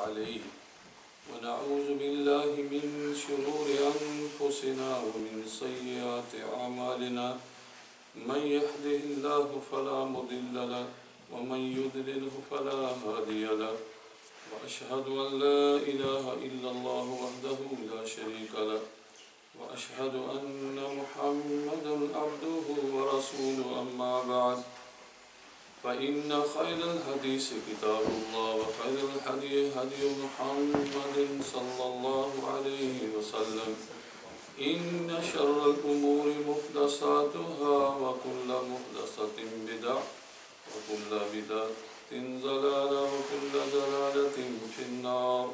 عليه ونعوذ بالله من شرور أنفسنا ومن سيئات أعمالنا من يهده الله فلا مضل له ومن يضلله فلا هادي له وأشهد أن لا إله إلا الله وحده لا شريك له وأشهد أن محمدا عبده ورسوله أما بعد فإن خير الحديث كتاب الله وخير الهدي هدي محمد صلى الله عليه وسلم إن شر الأمور محدثاتها وكل محدثة بدعة وكل بدعة ضلالة وكل ضلالة في النار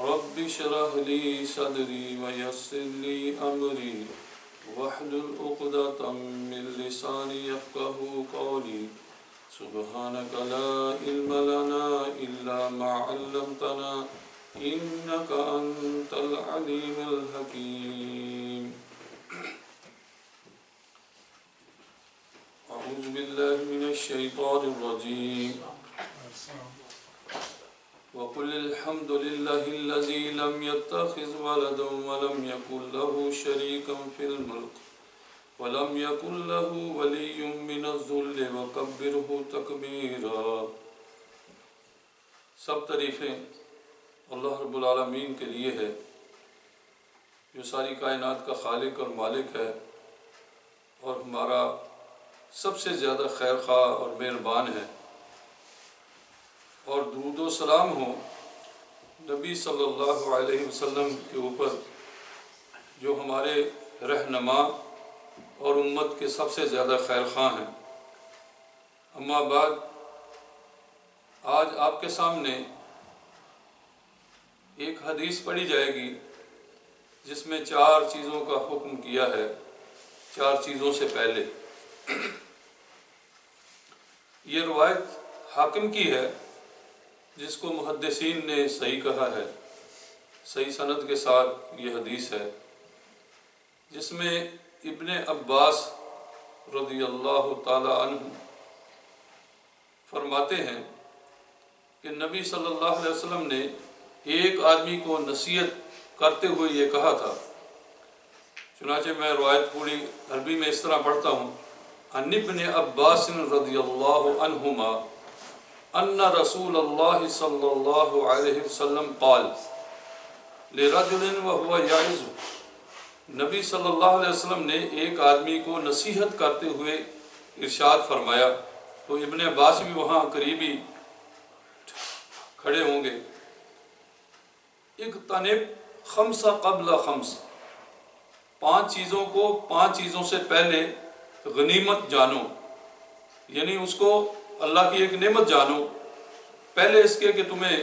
رب اشرح لي صدري ويسر لي أمري واحلل عقدة من لساني يفقهوا قولي سبحانك لا علم لنا إلا ما علمتنا إنك أنت العليم الحكيم أعوذ بالله من الشيطان الرجيم وقل الحمد لله الذي لم يتخذ ولدا ولم يكن له شريكا في الملك ولم يكن له ولي من الذل وكبره تكبيرا۔ سب تعریفیں اللہ رب العالمین کے لیے ہے جو ساری کائنات کا خالق اور مالک ہے اور ہمارا سب سے زیادہ خیر خواہ اور مہربان ہے، اور درود و سلام ہو نبی صلی اللہ علیہ وسلم کے اوپر جو ہمارے رہنما اور امت کے سب سے زیادہ خیر خواہ ہیں۔ اما بعد، آج آپ کے سامنے ایک حدیث پڑھی جائے گی جس میں 4 چیزوں کا حکم کیا ہے، 4 چیزوں سے پہلے۔ یہ روایت حاکم کی ہے جس کو محدثین نے صحیح کہا ہے، صحیح سند کے ساتھ یہ حدیث ہے، جس میں ابن عباس رضی اللہ تعالی عنہ فرماتے ہیں کہ نبی صلی اللہ علیہ وسلم نے ایک آدمی کو نصیحت کرتے ہوئے یہ کہا تھا۔ چنانچہ میں روایت پوری عربی میں اس طرح پڑھتا ہوں: عن ابن عباس رضی اللہ عنہما ان رسول اللہ صلی اللہ علیہ وسلم قال لرجل وهو يعظ، نبی صلی اللہ علیہ وسلم نے ایک آدمی کو نصیحت کرتے ہوئے ارشاد فرمایا، تو ابن عباس بھی وہاں قریبی کھڑے ہوں گے۔ اغتنم خمس قبل خمس، 5 چیزوں کو 5 چیزوں سے پہلے غنیمت جانو، یعنی اس کو اللہ کی ایک نعمت جانو پہلے اس کے کہ تمہیں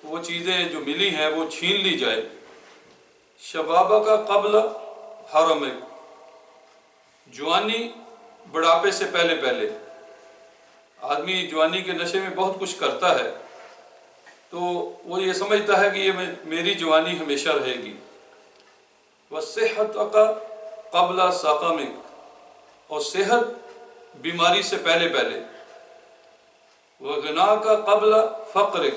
وہ چیزیں جو ملی ہیں وہ چھین لی جائے۔ شبابہ کا قبل حرمک، جوانی بڑھاپے سے پہلے پہلے۔ آدمی جوانی کے نشے میں بہت کچھ کرتا ہے تو وہ یہ سمجھتا ہے کہ یہ میری جوانی ہمیشہ رہے گی۔ وصحت کا قبل سقمک، اور صحت بیماری سے پہلے پہلے۔ وغنا کا قبل فقرک،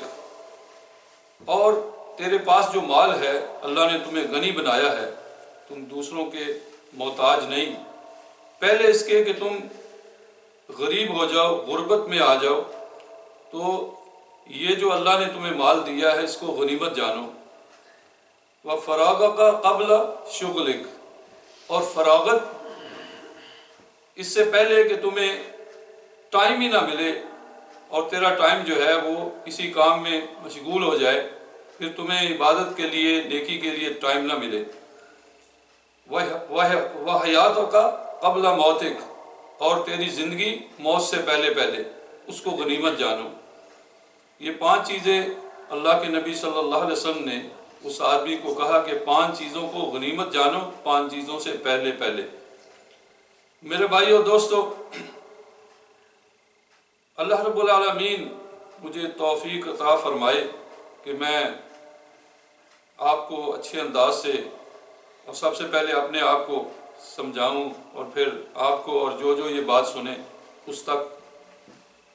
اور تیرے پاس جو مال ہے اللہ نے تمہیں غنی بنایا ہے، تم دوسروں کے محتاج نہیں، پہلے اس کے کہ تم غریب ہو جاؤ، غربت میں آ جاؤ، تو یہ جو اللہ نے تمہیں مال دیا ہے اس کو غنیمت جانو۔ وفراغ کا قبل شغلک، اور فراغت اس سے پہلے کہ تمہیں ٹائم ہی نہ ملے اور تیرا ٹائم جو ہے وہ کسی کام میں مشغول ہو جائے، پھر تمہیں عبادت کے لیے، نیکی کے لیے ٹائم نہ ملے۔ وحیات کا قبل موتک، اور تیری زندگی موت سے پہلے پہلے، اس کو غنیمت جانو۔ یہ 5 چیزیں اللہ کے نبی صلی اللہ علیہ وسلم نے اس آدمی کو کہا کہ 5 چیزوں کو غنیمت جانو، 5 چیزوں سے پہلے پہلے۔ میرے بھائیو دوستو، اللہ رب العالمین مجھے توفیق عطا فرمائے کہ میں آپ کو اچھے انداز سے اور سب سے پہلے اپنے آپ کو سمجھاؤں اور پھر آپ کو اور جو یہ بات سنیں اس تک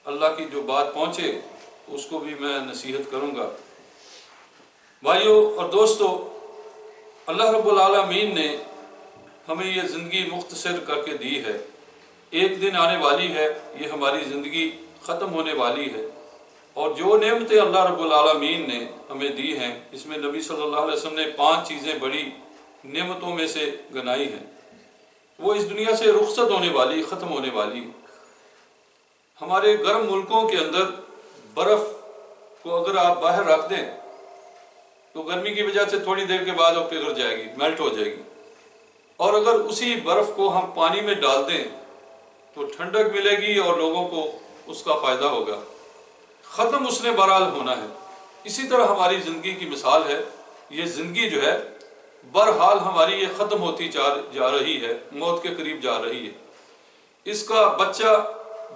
اللہ کی جو بات پہنچے اس کو بھی میں نصیحت کروں گا۔ بھائیوں اور دوستو، اللہ رب العالمین نے ہمیں یہ زندگی مختصر کر کے دی ہے. ایک دن آنے والی ہے، یہ ہماری زندگی ختم ہونے والی ہے. اور جو نعمتیں اللہ رب العالمین نے ہمیں دی ہیں، اس میں نبی صلی اللہ علیہ وسلم نے 5 چیزیں بڑی نعمتوں میں سے گنائی ہیں. وہ اس دنیا سے رخصت ہونے والی، ختم ہونے والی. ہمارے گرم ملکوں کے اندر برف کو اگر آپ باہر رکھ دیں تو گرمی کی وجہ سے تھوڑی دیر کے بعد وہ پگھل جائے گی، میلٹ ہو جائے گی. اور اگر اسی برف کو ہم پانی میں ڈال دیں تو ٹھنڈک ملے گی اور لوگوں کو اس کا فائدہ ہوگا. ختم اس نے بہرحال ہونا ہے. اسی طرح ہماری زندگی کی مثال ہے. یہ زندگی جو ہے بہرحال ہماری یہ ختم ہوتی جا رہی ہے، موت کے قریب جا رہی ہے. اس کا بچہ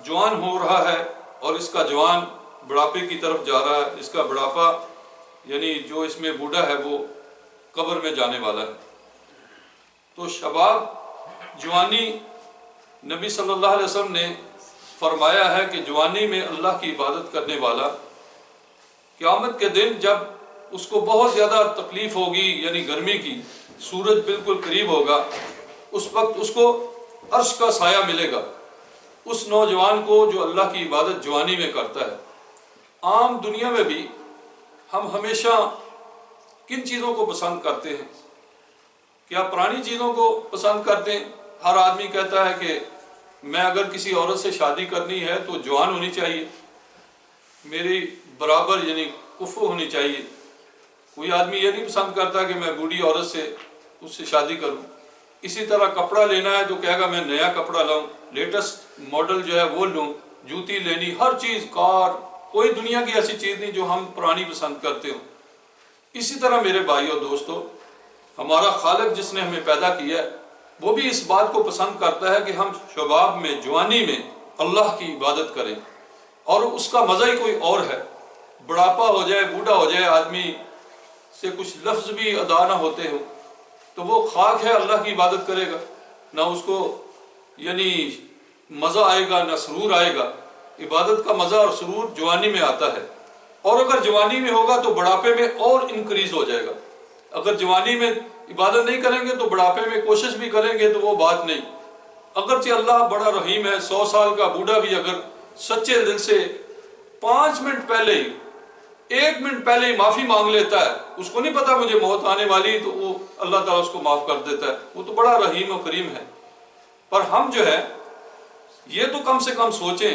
جوان ہو رہا ہے اور اس کا جوان بڑھاپے کی طرف جا رہا ہے. اس کا بڑھاپا یعنی جو اس میں بوڑھا ہے وہ قبر میں جانے والا ہے. تو شباب، جوانی، نبی صلی اللہ علیہ وسلم نے فرمایا ہے کہ جوانی میں اللہ کی عبادت کرنے والا قیامت کے دن جب اس کو بہت زیادہ تکلیف ہوگی، یعنی گرمی کی، سورج بالکل قریب ہوگا، اس وقت اس کو عرش کا سایہ ملے گا. اس نوجوان کو جو اللہ کی عبادت جوانی میں کرتا ہے. عام دنیا میں بھی ہم ہمیشہ کن چیزوں کو پسند کرتے ہیں؟ کیا پرانی چیزوں کو پسند کرتے ہیں؟ ہر آدمی کہتا ہے کہ میں اگر کسی عورت سے شادی کرنی ہے تو جوان ہونی چاہیے، میری برابر یعنی کفو ہونی چاہیے. کوئی آدمی یہ نہیں پسند کرتا کہ میں بوڑھی عورت سے اس سے شادی کروں. اسی طرح کپڑا لینا ہے تو کہے گا میں نیا کپڑا لاؤں، لیٹسٹ ماڈل جو ہے وہ لوں. جوتی لینی، ہر چیز، کار، کوئی دنیا کی ایسی چیز نہیں جو ہم پرانی پسند کرتے ہوں. اسی طرح میرے بھائیو اور دوستو، ہمارا خالق جس نے ہمیں پیدا کیا ہے وہ بھی اس بات کو پسند کرتا ہے کہ ہم شباب میں، جوانی میں اللہ کی عبادت کریں. اور اس کا مزہ ہی کوئی اور ہے. بڑھاپا ہو جائے، بوڑھا ہو جائے، آدمی سے کچھ لفظ بھی ادا نہ ہوتے ہوں تو وہ خاک ہے، اللہ کی عبادت کرے گا، نہ اس کو یعنی مزہ آئے گا نہ سرور آئے گا. عبادت کا مزہ اور سرور جوانی میں آتا ہے. اور اگر جوانی میں ہوگا تو بڑھاپے میں اور انکریز ہو جائے گا. اگر جوانی میں عبادت نہیں کریں گے تو بڑھاپے میں کوشش بھی کریں گے تو وہ بات نہیں. اگرچہ اللہ بڑا رحیم ہے، 100 سال کا بوڑھا بھی اگر سچے دل سے 5 منٹ پہلے ہی، 1 منٹ پہلے ہی معافی مانگ لیتا ہے، اس کو نہیں پتا مجھے موت آنے والی، تو وہ اللہ تعالیٰ اس کو معاف کر دیتا ہے. وہ تو بڑا رحیم و کریم ہے. پر ہم جو ہے یہ تو کم سے کم سوچیں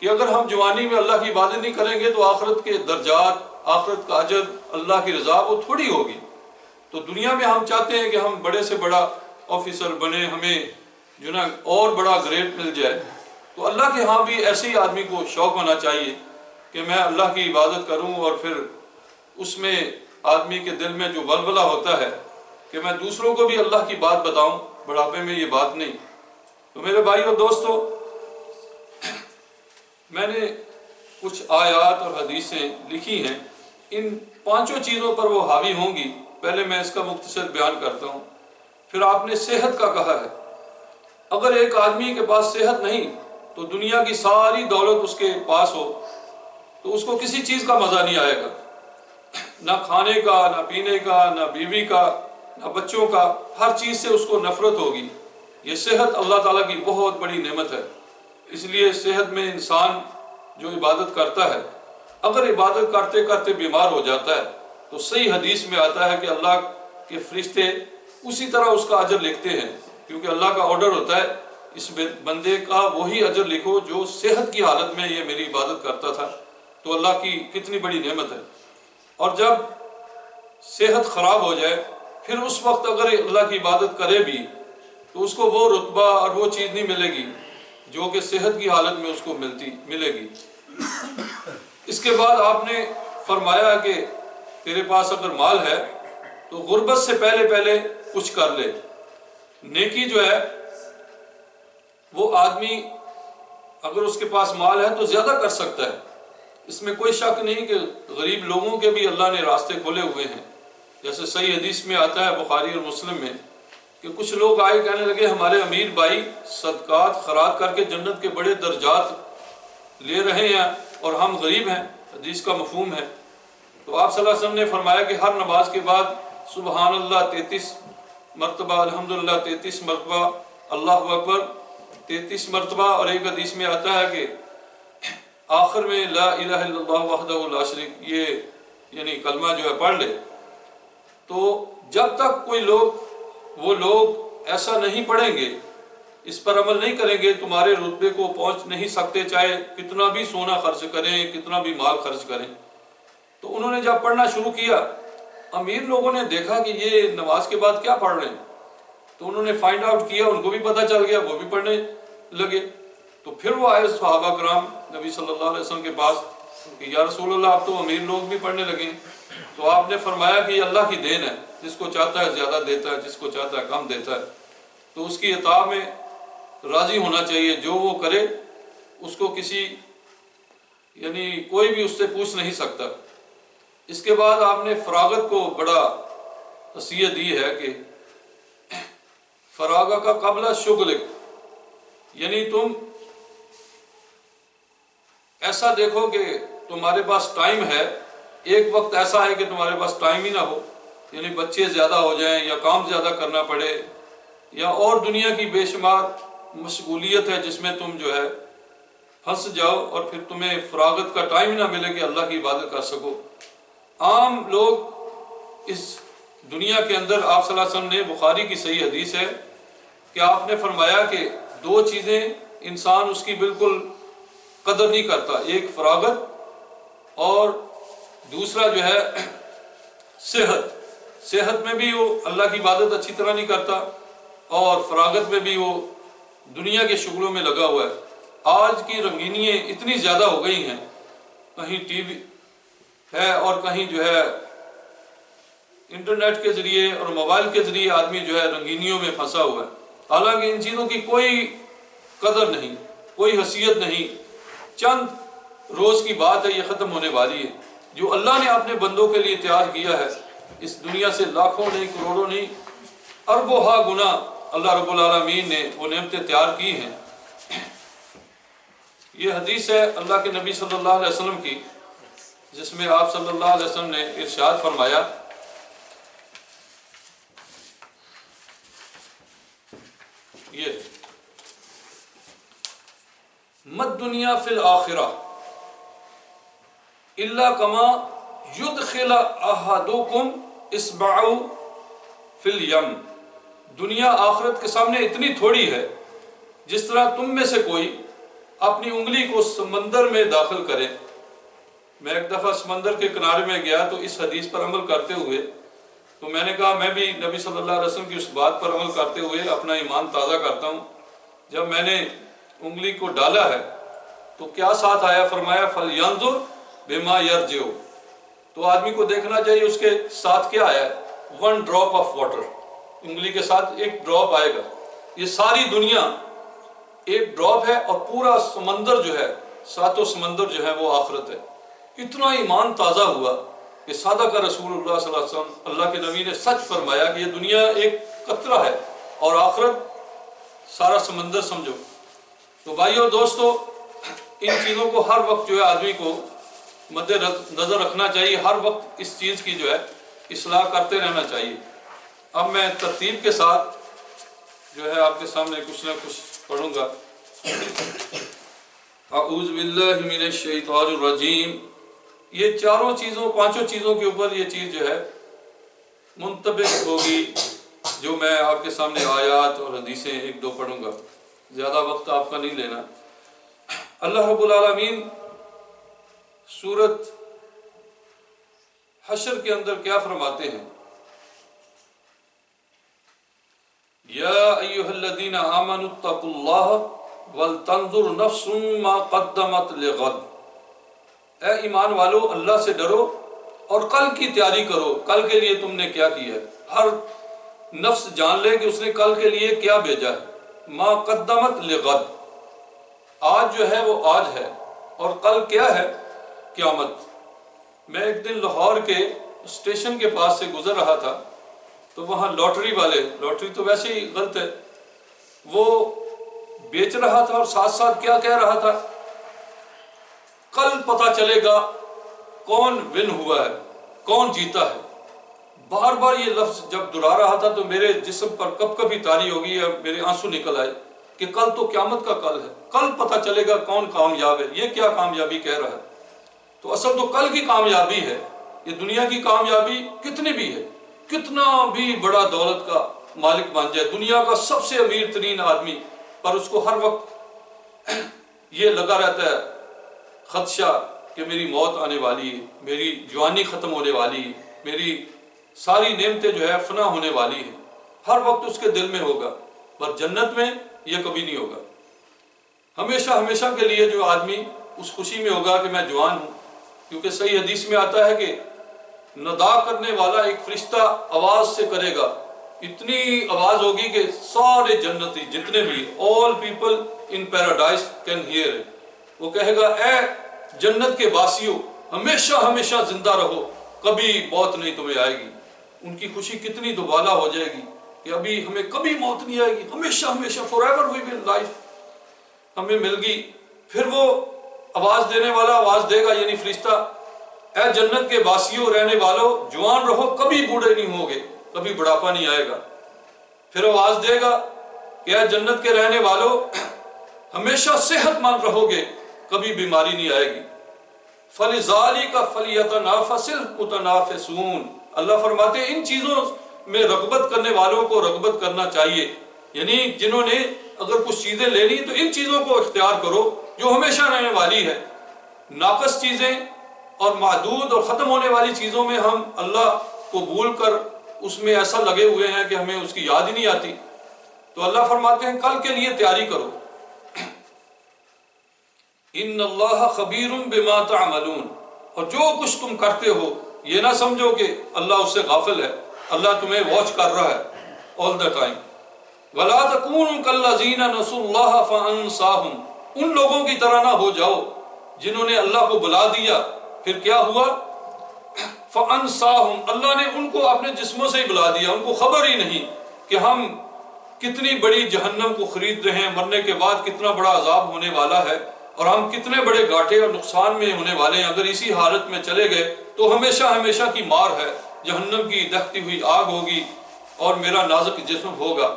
کہ اگر ہم جوانی میں اللہ کی عبادت نہیں کریں گے تو آخرت کے درجات، آخرت کا اجر، اللہ کی رضا وہ تھوڑی ہوگی. تو دنیا میں ہم چاہتے ہیں کہ ہم بڑے سے بڑا آفیسر بنے، ہمیں جو نا اور بڑا گریڈ مل جائے. تو اللہ کے ہاں بھی ایسے ہی آدمی کو شوق ہونا چاہیے کہ میں اللہ کی عبادت کروں. اور پھر اس میں آدمی کے دل میں جو ولولہ ہوتا ہے کہ میں دوسروں کو بھی اللہ کی بات بتاؤں، بڑھاپے میں یہ بات نہیں. تو میرے بھائیو دوستو، میں نے کچھ آیات اور حدیثیں لکھی ہیں، ان 5 چیزوں پر وہ حاوی ہوں گی. پہلے میں اس کا مختصر بیان کرتا ہوں. پھر آپ نے صحت کا کہا ہے. اگر ایک آدمی کے پاس صحت نہیں تو دنیا کی ساری دولت اس کے پاس ہو تو اس کو کسی چیز کا مزہ نہیں آئے گا، نہ کھانے کا، نہ پینے کا، نہ بیوی کا، نہ بچوں کا. ہر چیز سے اس کو نفرت ہوگی. یہ صحت اللہ تعالیٰ کی بہت بڑی نعمت ہے. اس لیے صحت میں انسان جو عبادت کرتا ہے، اگر عبادت کرتے کرتے بیمار ہو جاتا ہے تو صحیح حدیث میں آتا ہے کہ اللہ کے فرشتے اسی طرح اس کا اجر لکھتے ہیں، کیونکہ اللہ کا آرڈر ہوتا ہے اس بندے کا وہی اجر لکھو جو صحت کی حالت میں یہ میری عبادت کرتا تھا. تو اللہ کی کتنی بڑی نعمت ہے. اور جب صحت خراب ہو جائے پھر اس وقت اگر اللہ کی عبادت کرے بھی تو اس کو وہ رتبہ اور وہ چیز نہیں ملے گی جو کہ صحت کی حالت میں اس کو ملے گی. اس کے بعد آپ نے فرمایا کہ تیرے پاس اگر مال ہے تو غربت سے پہلے کچھ کر لے. نیکی جو ہے وہ آدمی اگر اس کے پاس مال ہے تو زیادہ کر سکتا ہے. اس میں کوئی شک نہیں کہ غریب لوگوں کے بھی اللہ نے راستے کھولے ہوئے ہیں. جیسے صحیح حدیث میں آتا ہے بخاری اور مسلم میں کہ کچھ لوگ آئے کہنے لگے ہمارے امیر بھائی صدقات خیرات کر کے جنت کے بڑے درجات لے رہے ہیں اور ہم غریب ہیں. حدیث کا مفہوم ہے. تو آپ صلی اللہ علیہ وسلم نے فرمایا کہ ہر نماز کے بعد سبحان اللہ 33 مرتبہ، الحمدللہ 33 مرتبہ، اللہ اکبر 33 مرتبہ، اور ایک حدیث میں آتا ہے کہ آخر میں لا الہ الا اللہ وحدہ لا شریک، یہ یعنی کلمہ جو ہے پڑھ لے۔ تو جب تک کوئی وہ لوگ ایسا نہیں پڑھیں گے، اس پر عمل نہیں کریں گے، تمہارے رتبے کو پہنچ نہیں سکتے، چاہے کتنا بھی سونا خرچ کریں، کتنا بھی مال خرچ کریں۔ تو انہوں نے جب پڑھنا شروع کیا، امیر لوگوں نے دیکھا کہ یہ نماز کے بعد کیا پڑھ رہے ہیں، تو انہوں نے فائنڈ آؤٹ کیا، ان کو بھی پتہ چل گیا، وہ بھی پڑھنے لگے۔ تو پھر وہ آئے صحابہ کرام نبی صلی اللہ علیہ وسلم کے پاس کہ یا رسول اللہ، اب تو امیر لوگ بھی پڑھنے لگے۔ تو آپ نے فرمایا کہ یہ اللہ کی دین ہے، جس کو چاہتا ہے زیادہ دیتا ہے، جس کو چاہتا ہے کم دیتا ہے، تو اس کی اطاعت میں راضی ہونا چاہیے، جو وہ کرے اس کو کسی یعنی کوئی بھی اس سے پوچھ نہیں سکتا۔ اس کے بعد آپ نے فراغت کو بڑا وصیت دی ہے کہ فراغ کا قبل شغلک، یعنی تم ایسا دیکھو کہ تمہارے پاس ٹائم ہے، ایک وقت ایسا ہے کہ تمہارے پاس ٹائم ہی نہ ہو، یعنی بچے زیادہ ہو جائیں یا کام زیادہ کرنا پڑے یا اور دنیا کی بے شمار مشغولیت ہے جس میں تم جو ہے پھنس جاؤ، اور پھر تمہیں فراغت کا ٹائم نہ ملے کہ اللہ کی عبادت کر سکو۔ عام لوگ اس دنیا کے اندر، آپ صلی اللہ علیہ وسلم نے، بخاری کی صحیح حدیث ہے کہ آپ نے فرمایا کہ دو چیزیں انسان اس کی بالکل قدر نہیں کرتا، ایک فراغت اور دوسرا جو ہے صحت میں بھی وہ اللہ کی عبادت اچھی طرح نہیں کرتا، اور فراغت میں بھی وہ دنیا کے شغلوں میں لگا ہوا ہے۔ آج کی رنگینیاں اتنی زیادہ ہو گئی ہیں، کہیں ٹی وی ہے اور کہیں جو ہے انٹرنیٹ کے ذریعے اور موبائل کے ذریعے آدمی جو ہے رنگینیوں میں پھنسا ہوا ہے، حالانکہ ان چیزوں کی کوئی قدر نہیں، کوئی حیثیت نہیں، چند روز کی بات ہے، یہ ختم ہونے والی ہے۔ جو اللہ نے اپنے بندوں کے لیے تیار کیا ہے، اس دنیا سے لاکھوں نہیں، کروڑوں نہیں، اربوں ہا گنا اللہ رب العالمین نے وہ نعمتیں تیار کی ہیں۔ یہ حدیث ہے اللہ کے نبی صلی اللہ علیہ وسلم کی، جس میں آپ صلی اللہ علیہ وسلم نے ارشاد فرمایا یہ مد دنیا فی الآخرہ الا کما یدخل احدکم اصبعہ فی الیم، دنیا آخرت کے سامنے اتنی تھوڑی ہے جس طرح تم میں سے کوئی اپنی انگلی کو سمندر میں داخل کرے۔ میں ایک دفعہ سمندر کے کنارے میں گیا تو اس حدیث پر عمل کرتے ہوئے تو میں نے کہا میں بھی نبی صلی اللہ علیہ وسلم کی اس بات پر عمل کرتے ہوئے اپنا ایمان تازہ کرتا ہوں۔ جب میں نے انگلی کو ڈالا ہے تو کیا ساتھ آیا، فرمایا فَلْيَنْظُرْ بِمَا يَرْجِعُ، تو آدمی کو دیکھنا چاہیے اس کے ساتھ کیا آیا ہے، 1 drop of water، انگلی کے ساتھ ایک ڈراپ آئے گا۔ یہ ساری دنیا ایک ڈراپ ہے اور پورا سمندر جو ہے، ساتوں سمندر جو ہے وہ آخرت ہے۔ اتنا ایمان تازہ ہوا کہ صادق رسول اللہ صلی اللہ علیہ وسلم، اللہ کے نبی نے سچ فرمایا کہ یہ دنیا ایک قطرہ ہے اور آخرت سارا سمندر سمجھو۔ تو بھائیو اور دوستو، ان چیزوں کو ہر وقت جو ہے آدمی کو مد نظر رکھنا چاہیے، ہر وقت اس چیز کی جو ہے اصلاح کرتے رہنا چاہیے۔ اب میں ترتیب کے ساتھ جو ہے آپ کے سامنے کچھ نہ کچھ پڑھوں گا۔ اعوذ باللہ من الشیطان الرجیم، یہ چاروں چیزوں، پانچوں چیزوں کے اوپر یہ چیز جو ہے منطبق ہوگی، جو میں آپ کے سامنے آیات اور حدیثیں ایک دو پڑھوں گا، زیادہ وقت آپ کا نہیں لینا۔ اللہ رب العالمین سورت حشر کے اندر کیا فرماتے ہیں، یا ایھا الذین آمنوا اتقوا اللہ ولتنظر نفس ما قدمت لغد، اے ایمان والو اللہ سے ڈرو اور کل کی تیاری کرو، کل کے لیے تم نے کیا کیا ہے۔ ہر نفس جان لے کہ اس نے کل کے لیے کیا بھیجا ہے۔ ما قدمت لغد، آج جو ہے وہ آج ہے اور کل کیا ہے، قیامت۔ میں ایک دن لاہور کے اسٹیشن کے پاس سے گزر رہا تھا تو وہاں لاٹری والے، لاٹری تو ویسے ہی غلط ہے، وہ بیچ رہا تھا اور ساتھ ساتھ کیا کہہ رہا تھا، کل پتہ چلے گا کون ون ہوا ہے، کون جیتا ہے؟ بار بار یہ لفظ جب دہرا رہا تھا تو میرے جسم پر کب کبھی تاری ہوگی یا میرے آنسو نکل آئے کہ کل تو قیامت کا کل ہے، کل پتہ چلے گا کون کامیاب ہے، یہ کیا کامیابی کہہ رہا ہے؟ تو اصل تو کل کی کامیابی ہے۔ یہ دنیا کی کامیابی کتنی بھی ہے، کتنا بھی بڑا دولت کا مالک بن جائے، دنیا کا سب سے امیر ترین آدمی، پر اس کو ہر وقت یہ لگا رہتا ہے خدشہ کہ میری موت آنے والی ہے، میری جوانی ختم ہونے والی ہے، میری ساری نعمتیں جو ہے فنا ہونے والی ہیں، ہر وقت اس کے دل میں ہوگا۔ پر جنت میں یہ کبھی نہیں ہوگا۔ ہمیشہ ہمیشہ کے لیے جو آدمی اس خوشی میں ہوگا کہ میں جوان ہوں، کیونکہ صحیح حدیث میں آتا ہے کہ ندا کرنے والا ایک فرشتہ آواز سے کرے گا، اتنی آواز ہوگی کہ سارے جنتی جتنے بھی all people in paradise can hear it۔ وہ کہے گا اے جنت کے باسیوں ہمیشہ ہمیشہ زندہ رہو، کبھی موت نہیں تمہیں آئے گی۔ ان کی خوشی کتنی دوبالا ہو جائے گی کہ ابھی ہمیں کبھی موت نہیں آئے گی، ہمیشہ ہمیشہ forever we will life ہمیں مل گئی۔ پھر وہ آواز دینے والا آواز دے گا، یعنی فرشتہ، اے جنت کے باسیوں رہنے والوں جوان رہو، کبھی بوڑھے نہیں ہوگے، کبھی بڑھاپا نہیں آئے گا۔ پھر آواز دے گا کہ اے جنت کے رہنے والوں ہمیشہ صحت مند رہو گے، کبھی بیماری نہیں آئے گی۔ فَلِذَالِكَ فَلْيَتَنَافَسِ الْمُتَنَافِسُونَ، اللہ فرماتے ہیں ان چیزوں میں رغبت کرنے والوں کو رغبت کرنا چاہیے، یعنی جنہوں نے اگر کچھ چیزیں لینی تو ان چیزوں کو اختیار کرو جو ہمیشہ رہنے والی ہے۔ ناقص چیزیں اور محدود اور ختم ہونے والی چیزوں میں ہم اللہ کو بھول کر اس میں ایسا لگے ہوئے ہیں کہ ہمیں اس کی یاد ہی نہیں آتی۔ تو اللہ فرماتے ہیں کل کے لیے تیاری کرو۔ ان اللہ خبیر بما تعملون، اور جو کچھ تم کرتے ہو یہ نہ سمجھو کہ اللہ اس سے غافل ہے، اللہ تمہیں واچ کر رہا ہے all the time۔ وَلَا تَكُونُوا كَالَّذِينَ نَسُوا اللَّهَ فَأَنسَاهُمْ، ان لوگوں کی طرح نہ ہو جاؤ جنہوں نے اللہ کو بلا دیا پھر کیا ہوا؟ فَأَنسَاهُمْ، اللہ نے ان کو اپنے جسموں سے ہی بلا دیا، ان کو خبر ہی نہیں کہ ہم کتنی بڑی جہنم کو خرید رہے ہیں، مرنے کے بعد کتنا بڑا عذاب ہونے والا ہے، اور ہم کتنے بڑے گھاٹے اور نقصان میں ہونے والے ہیں۔ اگر اسی حالت میں چلے گئے تو ہمیشہ ہمیشہ کی مار ہے، جہنم کی دہتی ہوئی آگ ہوگی اور میرا نازک جسم ہوگا۔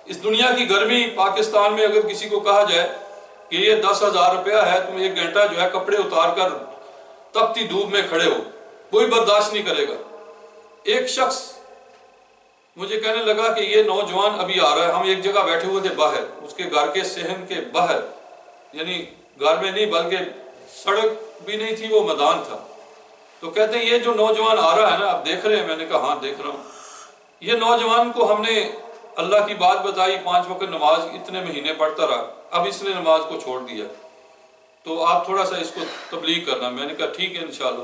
اس دنیا کی گرمی، پاکستان میں اگر کسی کو کہا جائے کہ یہ 10,000 روپیہ ہے، تم 1 گھنٹہ جو ہے کپڑے اتار کر تپتی دھوپ میں کھڑے ہو، کوئی برداشت نہیں کرے گا۔ ایک شخص مجھے کہنے لگا کہ یہ نوجوان ابھی آ رہا ہے، ہم ایک جگہ بیٹھے ہوئے تھے باہر، اس کے گھر کے صحن کے باہر، یعنی گھر میں نہیں بلکہ سڑک بھی نہیں تھی، وہ میدان تھا۔ تو کہتے ہیں یہ جو نوجوان آ رہا ہے نا، آپ دیکھ رہے ہیں؟ میں نے کہا ہاں دیکھ رہا ہوں۔ یہ نوجوان کو ہم نے اللہ کی بات بتائی، 5 وقت نماز اتنے مہینے پڑھتا رہا، اب اس نے نماز کو چھوڑ دیا، تو آپ تھوڑا سا اس کو تبلیغ کرنا۔ میں نے کہا ٹھیک ہے انشاءاللہ۔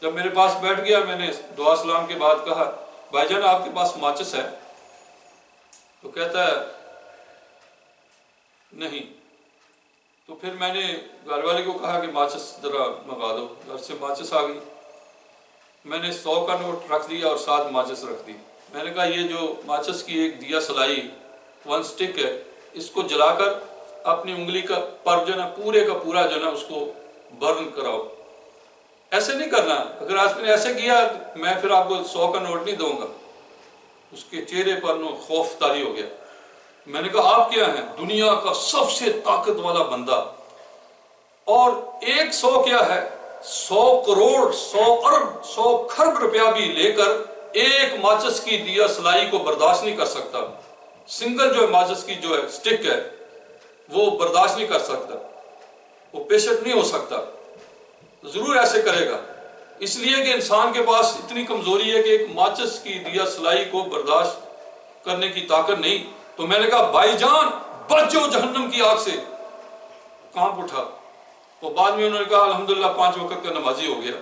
جب میرے پاس بیٹھ گیا، میں نے دعا سلام کے بعد کہا بھائی جان آپ کے پاس ماچس ہے؟ تو کہتا ہے نہیں۔ تو پھر میں نے گھر والے کو کہا کہ ماچس ذرا منگا دو، گھر سے ماچس آ گئی۔ میں نے 100 کا نوٹ رکھ دیا اور 7 ماچس رکھ دی۔ میں نے کہا یہ جو ماچس کی ایک دیا سلائی 1 سٹک ہے، اس کو جلا کر اپنی انگلی کا پر جو نا پورے کا پورا جو نا اس کو برن کراؤ۔ ایسے نہیں کرنا، اگر آپ نے ایسے کیا میں پھر آپ کو 100 کا نوٹ نہیں دوں گا۔ اس کے چہرے پر خوف طاری ہو گیا۔ میں نے کہا آپ کیا ہیں؟ دنیا کا سب سے طاقت والا بندہ، اور 100 کیا ہے، 100 کروڑ 100 ارب 100 کھرب روپیہ بھی لے کر ایک ماچس کی دیا سلائی کو برداشت نہیں کر سکتا۔ سنگل جو ماچس کی جو ہے سٹک ہے وہ برداشت نہیں کر سکتا، وہ پیشنٹ نہیں ہو سکتا، ضرور ایسے کرے گا۔ اس لیے کہ انسان کے پاس اتنی کمزوری ہے کہ ایک ماچس کی دیا سلائی کو برداشت کرنے کی طاقت نہیں۔ تو میں نے کہا بھائی جان بچ جاؤ جہنم کی آگ سے، کانپ اٹھا۔ وہ بعد میں انہوں نے کہا الحمدللہ 5 وقت کا نمازی ہو گیا۔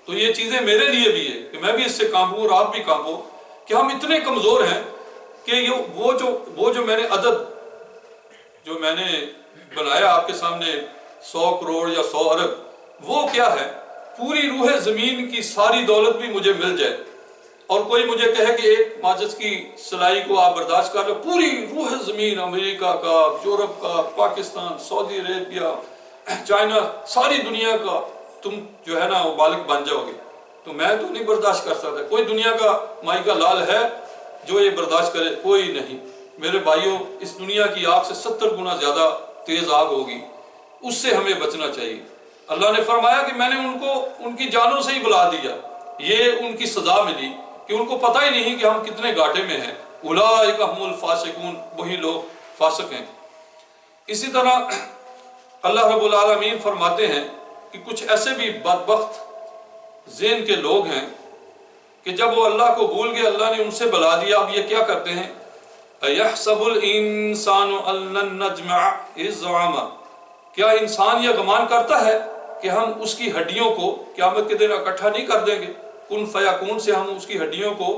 تو یہ چیزیں میرے لیے بھی ہے کہ میں بھی اس سے کانپوں اور آپ بھی کانپو، کہ ہم اتنے کمزور ہیں کہ وہ جو میں نے عدد جو میں نے بنایا آپ کے سامنے 100 کروڑ یا 100 ارب، وہ کیا ہے؟ پوری روح زمین کی ساری دولت بھی مجھے مل جائے اور کوئی مجھے کہے کہ ایک ماچس کی سلائی کو آپ برداشت کر لو، پوری روح زمین، امریکہ کا، یورپ کا، پاکستان، سعودی عربیہ، چائنا، ساری دنیا کا تم جو ہے نا وہ مالک بن جاؤ گے۔ تو میں تو نہیں برداشت کر سکتا. کوئی دنیا کا مائی کا لال ہے جو یہ برداشت کرے؟ کوئی نہیں. میرے بھائیوں، اس دنیا کی آگ سے 70 گنا زیادہ تیز آگ ہوگی، اس سے ہمیں بچنا چاہیے. اللہ نے فرمایا کہ میں نے ان کو ان کی جانوں سے ہی بلا دیا. یہ ان کی سزا ملی کہ ان کو پتہ ہی نہیں کہ ہم کتنے گھاٹے میں ہیں. اولئک هم الفاسقون، وہی لوگ فاسق ہیں. اسی طرح اللہ رب العالمین فرماتے ہیں کہ کچھ ایسے بھی بدبخت ذہن کے لوگ ہیں کہ جب وہ اللہ کو بھول گئے، اللہ نے ان سے بلا دیا. اب یہ کیا کرتے ہیں؟ اَيَحْسَبُ الْإِنسَانُ أَن لَّن نَّجْمَعَ عِظَامَهُ، کیا انسان یہ گمان کرتا ہے کہ ہم اس کی ہڈیوں کو قیامت کے دن اکٹھا نہیں کر دیں گے؟ کن فیکون سے ہم اس کی ہڈیوں کو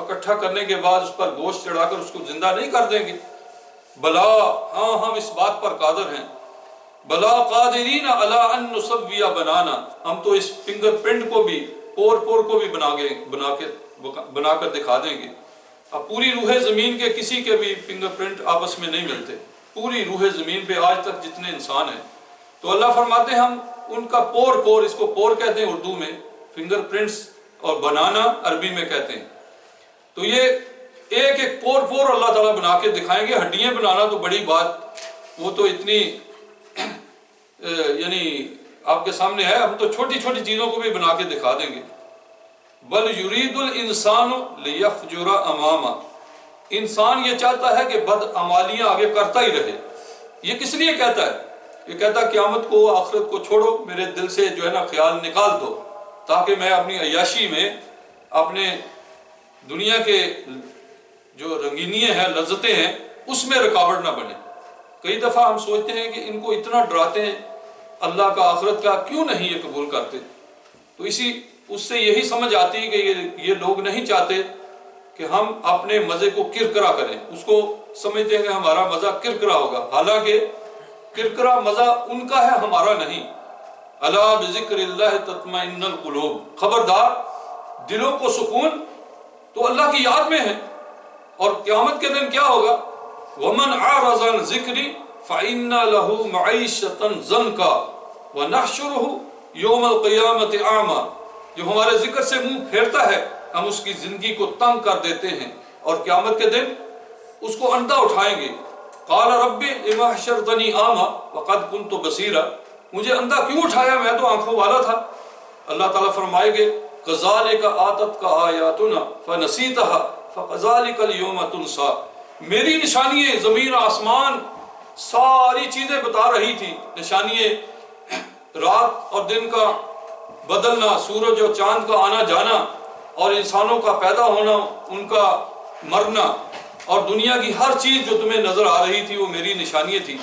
اکٹھا کرنے کے بعد اس پر گوشت چڑھا کر اس کو زندہ نہیں کر دیں گے؟ بلا، ہاں ہم اس بات پر قادر ہیں. بلا قادرین علی ان نسوی بنانا، ہم تو اس فنگر پرنٹ کو بھی، پور کو بھی بنا کر دکھا دیں گے. اب پوری روح زمین کے کسی کے بھی فنگر پرنٹ آپس میں نہیں ملتے. پوری روح زمین پہ آج تک جتنے انسان ہیں، تو اللہ فرماتے ہیں ہم ان کا پور، اس کو پور کہتے ہیں اردو میں، فنگر پرنٹس، اور بنانا عربی میں کہتے ہیں. تو یہ ایک ایک پور اللہ تعالیٰ بنا کے دکھائیں گے. ہڈیاں بنانا تو بڑی بات، وہ تو اتنی یعنی آپ کے سامنے ہے. ہم تو چھوٹی چھوٹی چیزوں کو بھی بنا کے دکھا دیں گے. بل یرید الانسان لیفجر امامہ، انسان یہ چاہتا ہے کہ بد اعمالیاں آگے کرتا ہی رہے. یہ کس لیے کہتا ہے؟ یہ کہتا ہے قیامت کو، آخرت کو چھوڑو، میرے دل سے جو ہے نا خیال نکال دو، تاکہ میں اپنی عیاشی میں، اپنے دنیا کے جو رنگینیاں ہیں، لذتیں ہیں، اس میں رکاوٹ نہ بنے. کئی دفعہ ہم سوچتے ہیں کہ ان کو اتنا ڈراتے ہیں اللہ کا، آخرت کا، کیوں نہیں یہ قبول کرتے؟ تو اس سے یہی سمجھ آتی ہے کہ یہ لوگ نہیں چاہتے کہ ہم اپنے مزے کو کرکرا کریں. اس کو سمجھتے ہیں کہ ہمارا مزہ کرکرا ہوگا، حالانکہ کرکرا مزہ ان کا ہے، ہمارا نہیں. الا بذکر اللہ تطمئن القلوب، خبردار، دلوں کو سکون تو اللہ کی یاد میں ہے. اور قیامت کے دن کیا ہوگا؟ ومن اعرض عن ذکری فإن له معیشۃ ضنکا ونحشرہ یوم القیامۃ اعمی، جو ہمارے ذکر سے منہ پھیرتا ہے ہم اس کی زندگی کو تنگ کر دیتے ہیں، اور قیامت کے دن اس کو اندھا اٹھائیں گے. قال رب لما حشرتنی اعمی وقد كنت بصیرا، مجھے اندھا کیوں اٹھایا، میں تو آنکھوں والا تھا. اللہ تعالیٰ فرمائیں گے کذالک آتتک آیاتنا فنسیتها فکذالک اليوم تنسیٰ، میری نشانییں، زمین آسمان ساری چیزیں بتا رہی تھی، نشانییں رات اور دن کا بدلنا، سورج اور چاند کا آنا جانا، اور انسانوں کا پیدا ہونا، ان کا مرنا، اور دنیا کی ہر چیز جو تمہیں نظر آ رہی تھی وہ میری نشانیاں تھی.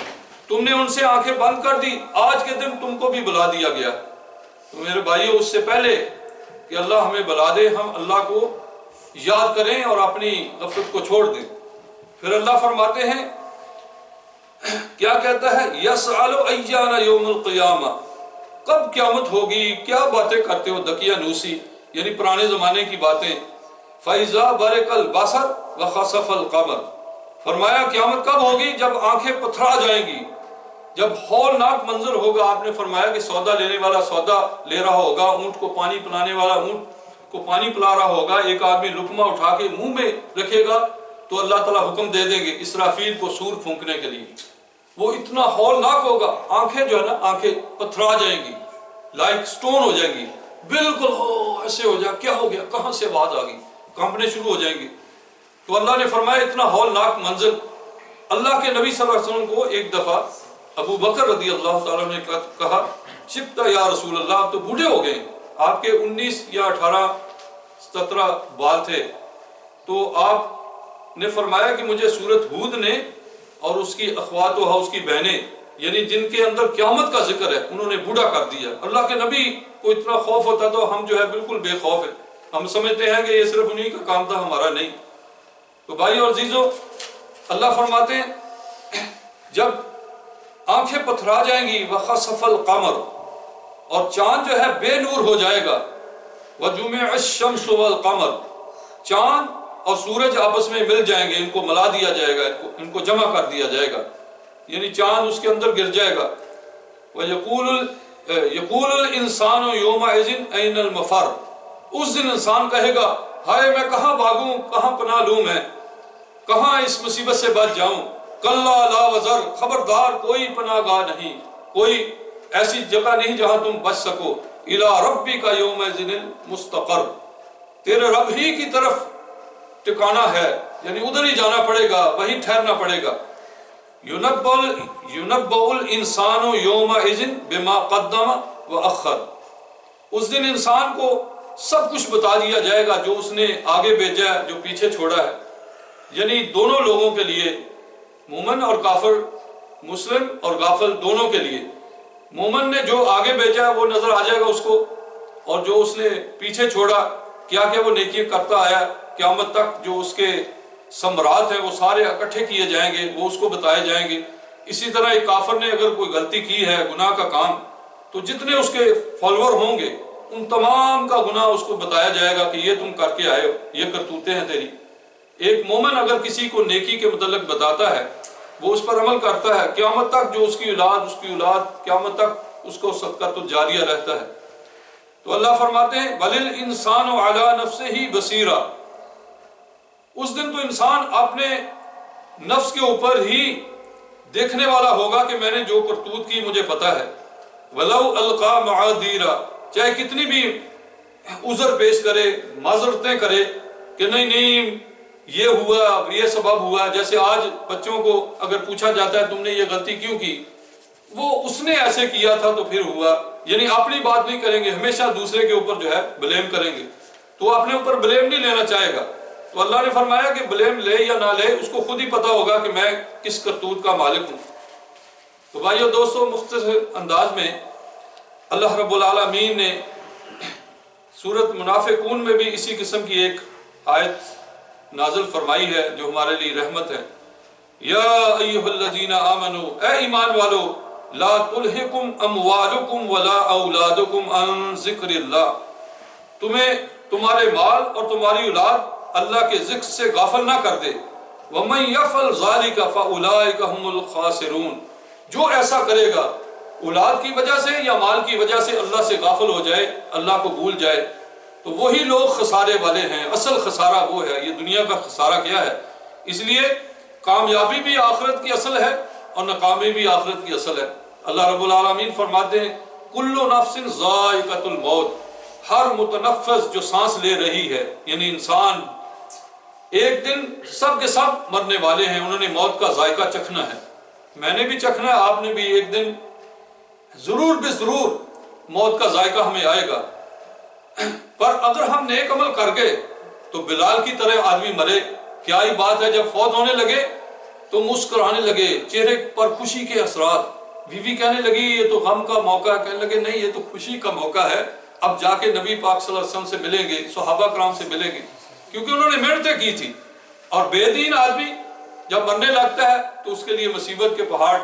تم نے ان سے آنکھیں بند کر دی، آج کے دن تم کو بھی بلا دیا گیا. تو میرے بھائیو، اس سے پہلے کہ اللہ ہمیں بلا دے، ہم اللہ کو یاد کریں اور اپنی غفلت کو چھوڑ دیں. پھر اللہ فرماتے ہیں، کیا کہتا ہے؟ یسأل ایان یوم القیامہ، کب قیامت ہوگی؟ کیا باتیں کرتے ہو دقیانوسی، یعنی پرانے زمانے کی باتیں. فَإِذَا بَرِقَ الْبَصَرُ وَخَسَفَ الْقَمَرُ، فرمایا قیامت کب ہوگی؟ جب آنکھیں پتھرا جائیں گی، جب ہولناک منظر ہوگا. آپ نے فرمایا کہ سودا لینے والا سودا لے رہا ہوگا، اونٹ کو پانی پلانے والا اونٹ کو پانی پلا رہا ہوگا، ایک آدمی لقمہ اٹھا کے منہ میں رکھے گا تو اللہ تعالیٰ حکم دے دیں گے اسرافیل کو سور پھونکنے کے لیے. وہ اتنا ہولناک ہوگا، آنکھیں جو ہے نا، آنکھیں پتھرا جائیں گی، لائک سٹون ہو جائیں گی، بالکل ایسے ہو جائے، کیا ہو گیا، کہاں سے آواز آ گئی، کانپنے شروع ہو جائیں گے. تو اللہ نے فرمایا اتنا ہولناک منظر. اللہ کے نبی صلی اللہ علیہ وسلم کو ایک دفعہ ابو بکر رضی اللہ تعالیٰ نے کہا، شبت یا رسول اللہ، آپ تو بوڑھے ہو گئے، آپ کے 19 یا 18 17 بال تھے. تو آپ نے فرمایا کہ مجھے سورۃ ہود نے اور اس کی اخواتها، اس کی بہنیں، یعنی جن کے اندر قیامت کا ذکر ہے، انہوں نے بوڑھا کر دیا. اللہ کے نبی کو اتنا خوف ہوتا تو ہم جو ہے بالکل بے خوف ہیں. ہم سمجھتے ہیں کہ یہ صرف انہی کا کام تھا، ہمارا نہیں. تو بھائی اور عزیزو، اللہ فرماتے ہیں جب آنکھیں پتھرا جائیں گی، وَخَسَفَ الْقَمَرُ، اور چاند جو ہے بے نور ہو جائے گا، وَجُمِعَ الشَّمْسُ وَالْقَمَرُ، چاند اور سورج آپس میں مل جائیں گے، ان کو ملا دیا جائے گا، ان کو جمع کر دیا جائے گا، یعنی چاند اس کے اندر گر جائے گا. وَيَقُولُ الْإِنسَانُ يَوْمَئِذٍ أَيْنَ الْمَفَرُّ، اس دن انسان کہے گا ہائے میں کہاں بھاگوں، کہاں پناہ لوں، میں کہاں اس مصیبت سے بچ جاؤں۔ کلا لا وزر، خبردار کوئی پناہ گاہ نہیں، کوئی ایسی جگہ نہیں جہاں تم بچ سکو۔ الی ربک یومئذ المستقر، تیرے رب ہی کی طرف ٹھکانا ہے، یعنی ادھر ہی جانا پڑے گا، وہیں ٹھہرنا پڑے گا۔ يُنَبَّأُ الْإِنسَانُ يَوْمَئِذٍ بِمَا قَدَّمَ وَأَخَّرَ، اس دن انسان کو سب کچھ بتا دیا جائے گا جو اس نے آگے بھیجا ہے، جو پیچھے چھوڑا ہے، یعنی دونوں لوگوں کے لیے، مومن اور کافر، مسلم اور غافل دونوں کے لیے۔ مومن نے جو آگے بھیجا ہے وہ نظر آ جائے گا اس کو، اور جو اس نے پیچھے چھوڑا، کیا کیا وہ نیکی کرتا آیا، قیامت تک جو اس کے ثمرات ہیں وہ سارے اکٹھے کیے جائیں گے، وہ اس کو بتائے جائیں گے۔ اسی طرح ایک کافر نے اگر کوئی غلطی کی ہے، گناہ کا کام، تو جتنے اس کے فالوور ہوں گے ان تمام کا گناہ اس کو بتایا جائے گا کہ یہ تم کر کے آئے ہو، یہ کرتوتیں ہیں تیری۔ ایک مومن اگر کسی کو نیکی کے متعلق بتاتا ہے، وہ اس پر عمل کرتا ہے، قیامت تک جو اس کی اولاد قیامت تک اس کو صدقۃ الجاریہ رہتا ہے۔ تو اللہ فرماتے ہیں بل الانسان علی نفسہ بصیرہ، اس دن تو انسان اپنے نفس کے اوپر ہی دیکھنے والا ہوگا کہ میں نے جو کرتوت کی مجھے پتا ہے۔ ولو القا معاذیرا، چاہے کتنی بھی عذر پیش کرے، معذرتیں کرے کہ نہیں یہ ہوا، یہ سبب ہوا، جیسے آج بچوں کو اگر پوچھا جاتا ہے تم نے یہ غلطی کیوں کی، وہ اس نے ایسے کیا تھا تو پھر ہوا، یعنی اپنی بات نہیں کریں گے، ہمیشہ دوسرے کے اوپر جو ہے بلیم کریں گے، تو وہ اپنے اوپر بلیم نہیں لینا چاہے گا۔ تو اللہ نے فرمایا کہ بلیم لے یا نہ لے، اس کو خود ہی پتا ہوگا کہ میں کس کرتوت کا مالک ہوں۔ تو بھائیو دوستو، مختصر انداز میں اللہ رب العالمین نے سورۃ منافقون میں بھی اسی قسم کی ایک آیت نازل فرمائی ہے جو ہمارے لیے رحمت ہے۔ یا ایھا الذین آمنوا، اے ایمان والو، لا تلہکم اموالکم ولا اولادکم عن ذکر اللہ، تمہیں تمہارے مال اور تمہاری اولاد اللہ کے ذکر سے غافل نہ کر دے۔ وَمَن يَفْعَلْ ذَلِكَ فَأُولَٰئِكَ هُمُ الْخَاسِرُونَ، جو ایسا کرے گا اولاد کی وجہ سے یا مال کی وجہ سے اللہ سے غافل ہو جائے، اللہ کو بھول جائے، تو وہی لوگ خسارے والے ہیں۔ اصل خسارہ وہ ہے، یہ دنیا کا خسارہ کیا ہے؟ اس لیے کامیابی بھی آخرت کی اصل ہے اور ناکامی بھی آخرت کی اصل ہے۔ اللہ رب العالمین فرماتے ہیں کل نفس ذائقۃ الموت، ہر متنفس جو سانس لے رہی ہے، یعنی انسان، ایک دن سب کے سب مرنے والے ہیں، انہوں نے موت کا ذائقہ چکھنا ہے، میں نے بھی چکھنا ہے، آپ نے بھی ایک دن ضرور بے ضرور موت کا ذائقہ ہمیں آئے گا۔ پر اگر ہم نیک عمل کر گئے تو بلال کی طرح آدمی مرے، کیا ہی بات ہے، جب فوت ہونے لگے تو مسکرانے لگے، چہرے پر خوشی کے اثرات، بیوی کہنے لگی یہ تو غم کا موقع ہے، کہنے لگے نہیں یہ تو خوشی کا موقع ہے، اب جا کے نبی پاک صلی اللہ علیہ وسلم سے ملیں گے، صحابہ کرام سے ملیں گے، کیونکہ انہوں نے محنتیں کی تھی۔ اور بے دین آدمی جب مرنے لگتا ہے تو اس کے لیے مصیبت کے پہاڑ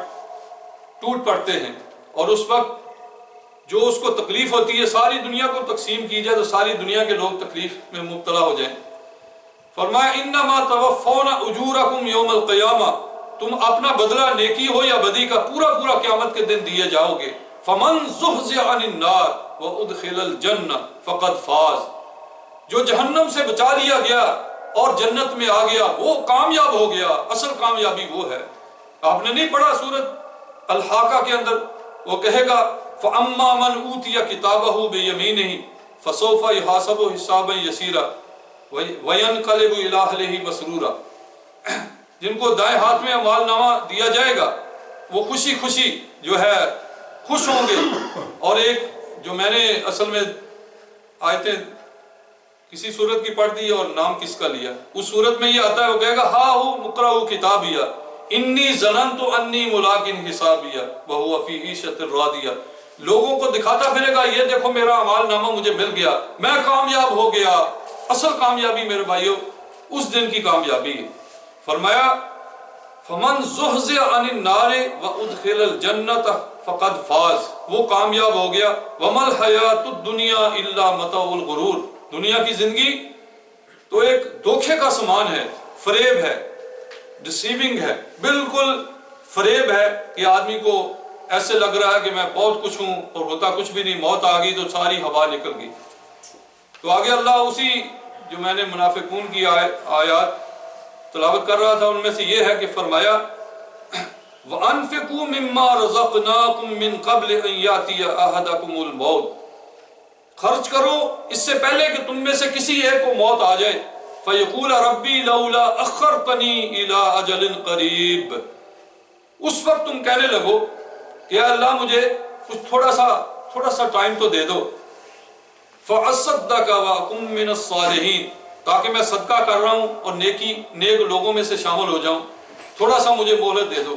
ٹوٹ پڑتے ہیں، اور اس وقت جو اس کو تکلیف ہوتی ہے، ساری دنیا کو تقسیم کی جائے تو ساری دنیا کے لوگ تکلیف میں مبتلا ہو جائیں۔ فرمایا انما توفون اجورکم یوم القیامہ، تم اپنا بدلہ نیکی ہو یا بدی کا پورا پورا قیامت کے دن دیے جاؤ گے۔ فمن زحزح عن النار وادخل الجنہ فقد فاز، جو جہنم سے بچا لیا گیا اور جنت میں آ گیا وہ کامیاب ہو گیا، اصل کامیابی وہ ہے۔ آپ نے نہیں پڑھا سورۃ الحاقہ کے اندر، وہ کہے گا فَأَمَّا مَنْ أُوتِيَ كِتَابَهُ بِيَمِينِهِ فَسَوْفَ يُحَاسَبُ حِسَابًا يَسِيرًا وَيَنْقَلِبُ إِلَىٰ أَهْلِهِ مَسْرُورًا، جن کو دائیں ہاتھ میں اعمال نامہ دیا جائے گا وہ خوشی خوشی جو ہے خوش ہوں گے۔ اور ایک جو میں نے اصل میں آیتیں کسی صورت کی پڑھ دی اور نام کس کا لیا، اس صورت میں یہ آتا ہے، وہ کہے گا ہا ہو مقرؤ کتابیہ انی ظننت انی ملاق حسابیہ وہو فی عیشۃ راضیہ، لوگوں کو دکھاتا پھرے گا یہ دیکھو میرا اعمال نامہ مجھے مل گیا، میں کامیاب ہو گیا۔ اصل کامیابی میرے بھائیو اس دن کی کامیابی ہے۔ فرمایا فمن زحزح عن النار وادخل الجنۃ فقد فاز، وہ کامیاب ہو گیا۔ وما الحیاۃ الدنیا الا متاع الغرور، دنیا کی زندگی تو ایک دھوکے کا سامان ہے، فریب ہے، ڈسیونگ ہے، بالکل فریب ہے کہ آدمی کو ایسے لگ رہا ہے کہ میں بہت کچھ ہوں اور ہوتا کچھ بھی نہیں، موت آ گئی تو ساری ہوا نکل گئی۔ تو آگے اللہ اسی جو میں نے منافقون کی آیات تلاوت کر رہا تھا ان میں سے یہ ہے کہ فرمایا وَأَنفِقُوا مِمَّا رَزَقْنَاكُم مِّن قَبْلِ أَن يَأْتِيَ أَحَدَكُمُ الْمَوْتُ، خرچ کرو اس سے پہلے کہ تم میں سے کسی ایک کو موت آ جائے، فَيَقُولَ رَبِّي لَوْلَا أَخَّرْتَنِي إِلَىٰ أَجَلٍ قَرِيبٍ، اس وقت تم کہنے لگو کہ اللہ مجھے کچھ تھوڑا سا ٹائم تو دے دو، فَأَصَّدَّقَ وَأَكُن مِّنَ الصَّالِحِينَ، تاکہ میں صدقہ کر رہا ہوں اور نیک لوگوں میں سے شامل ہو جاؤں، تھوڑا سا مجھے مہلت دے دو۔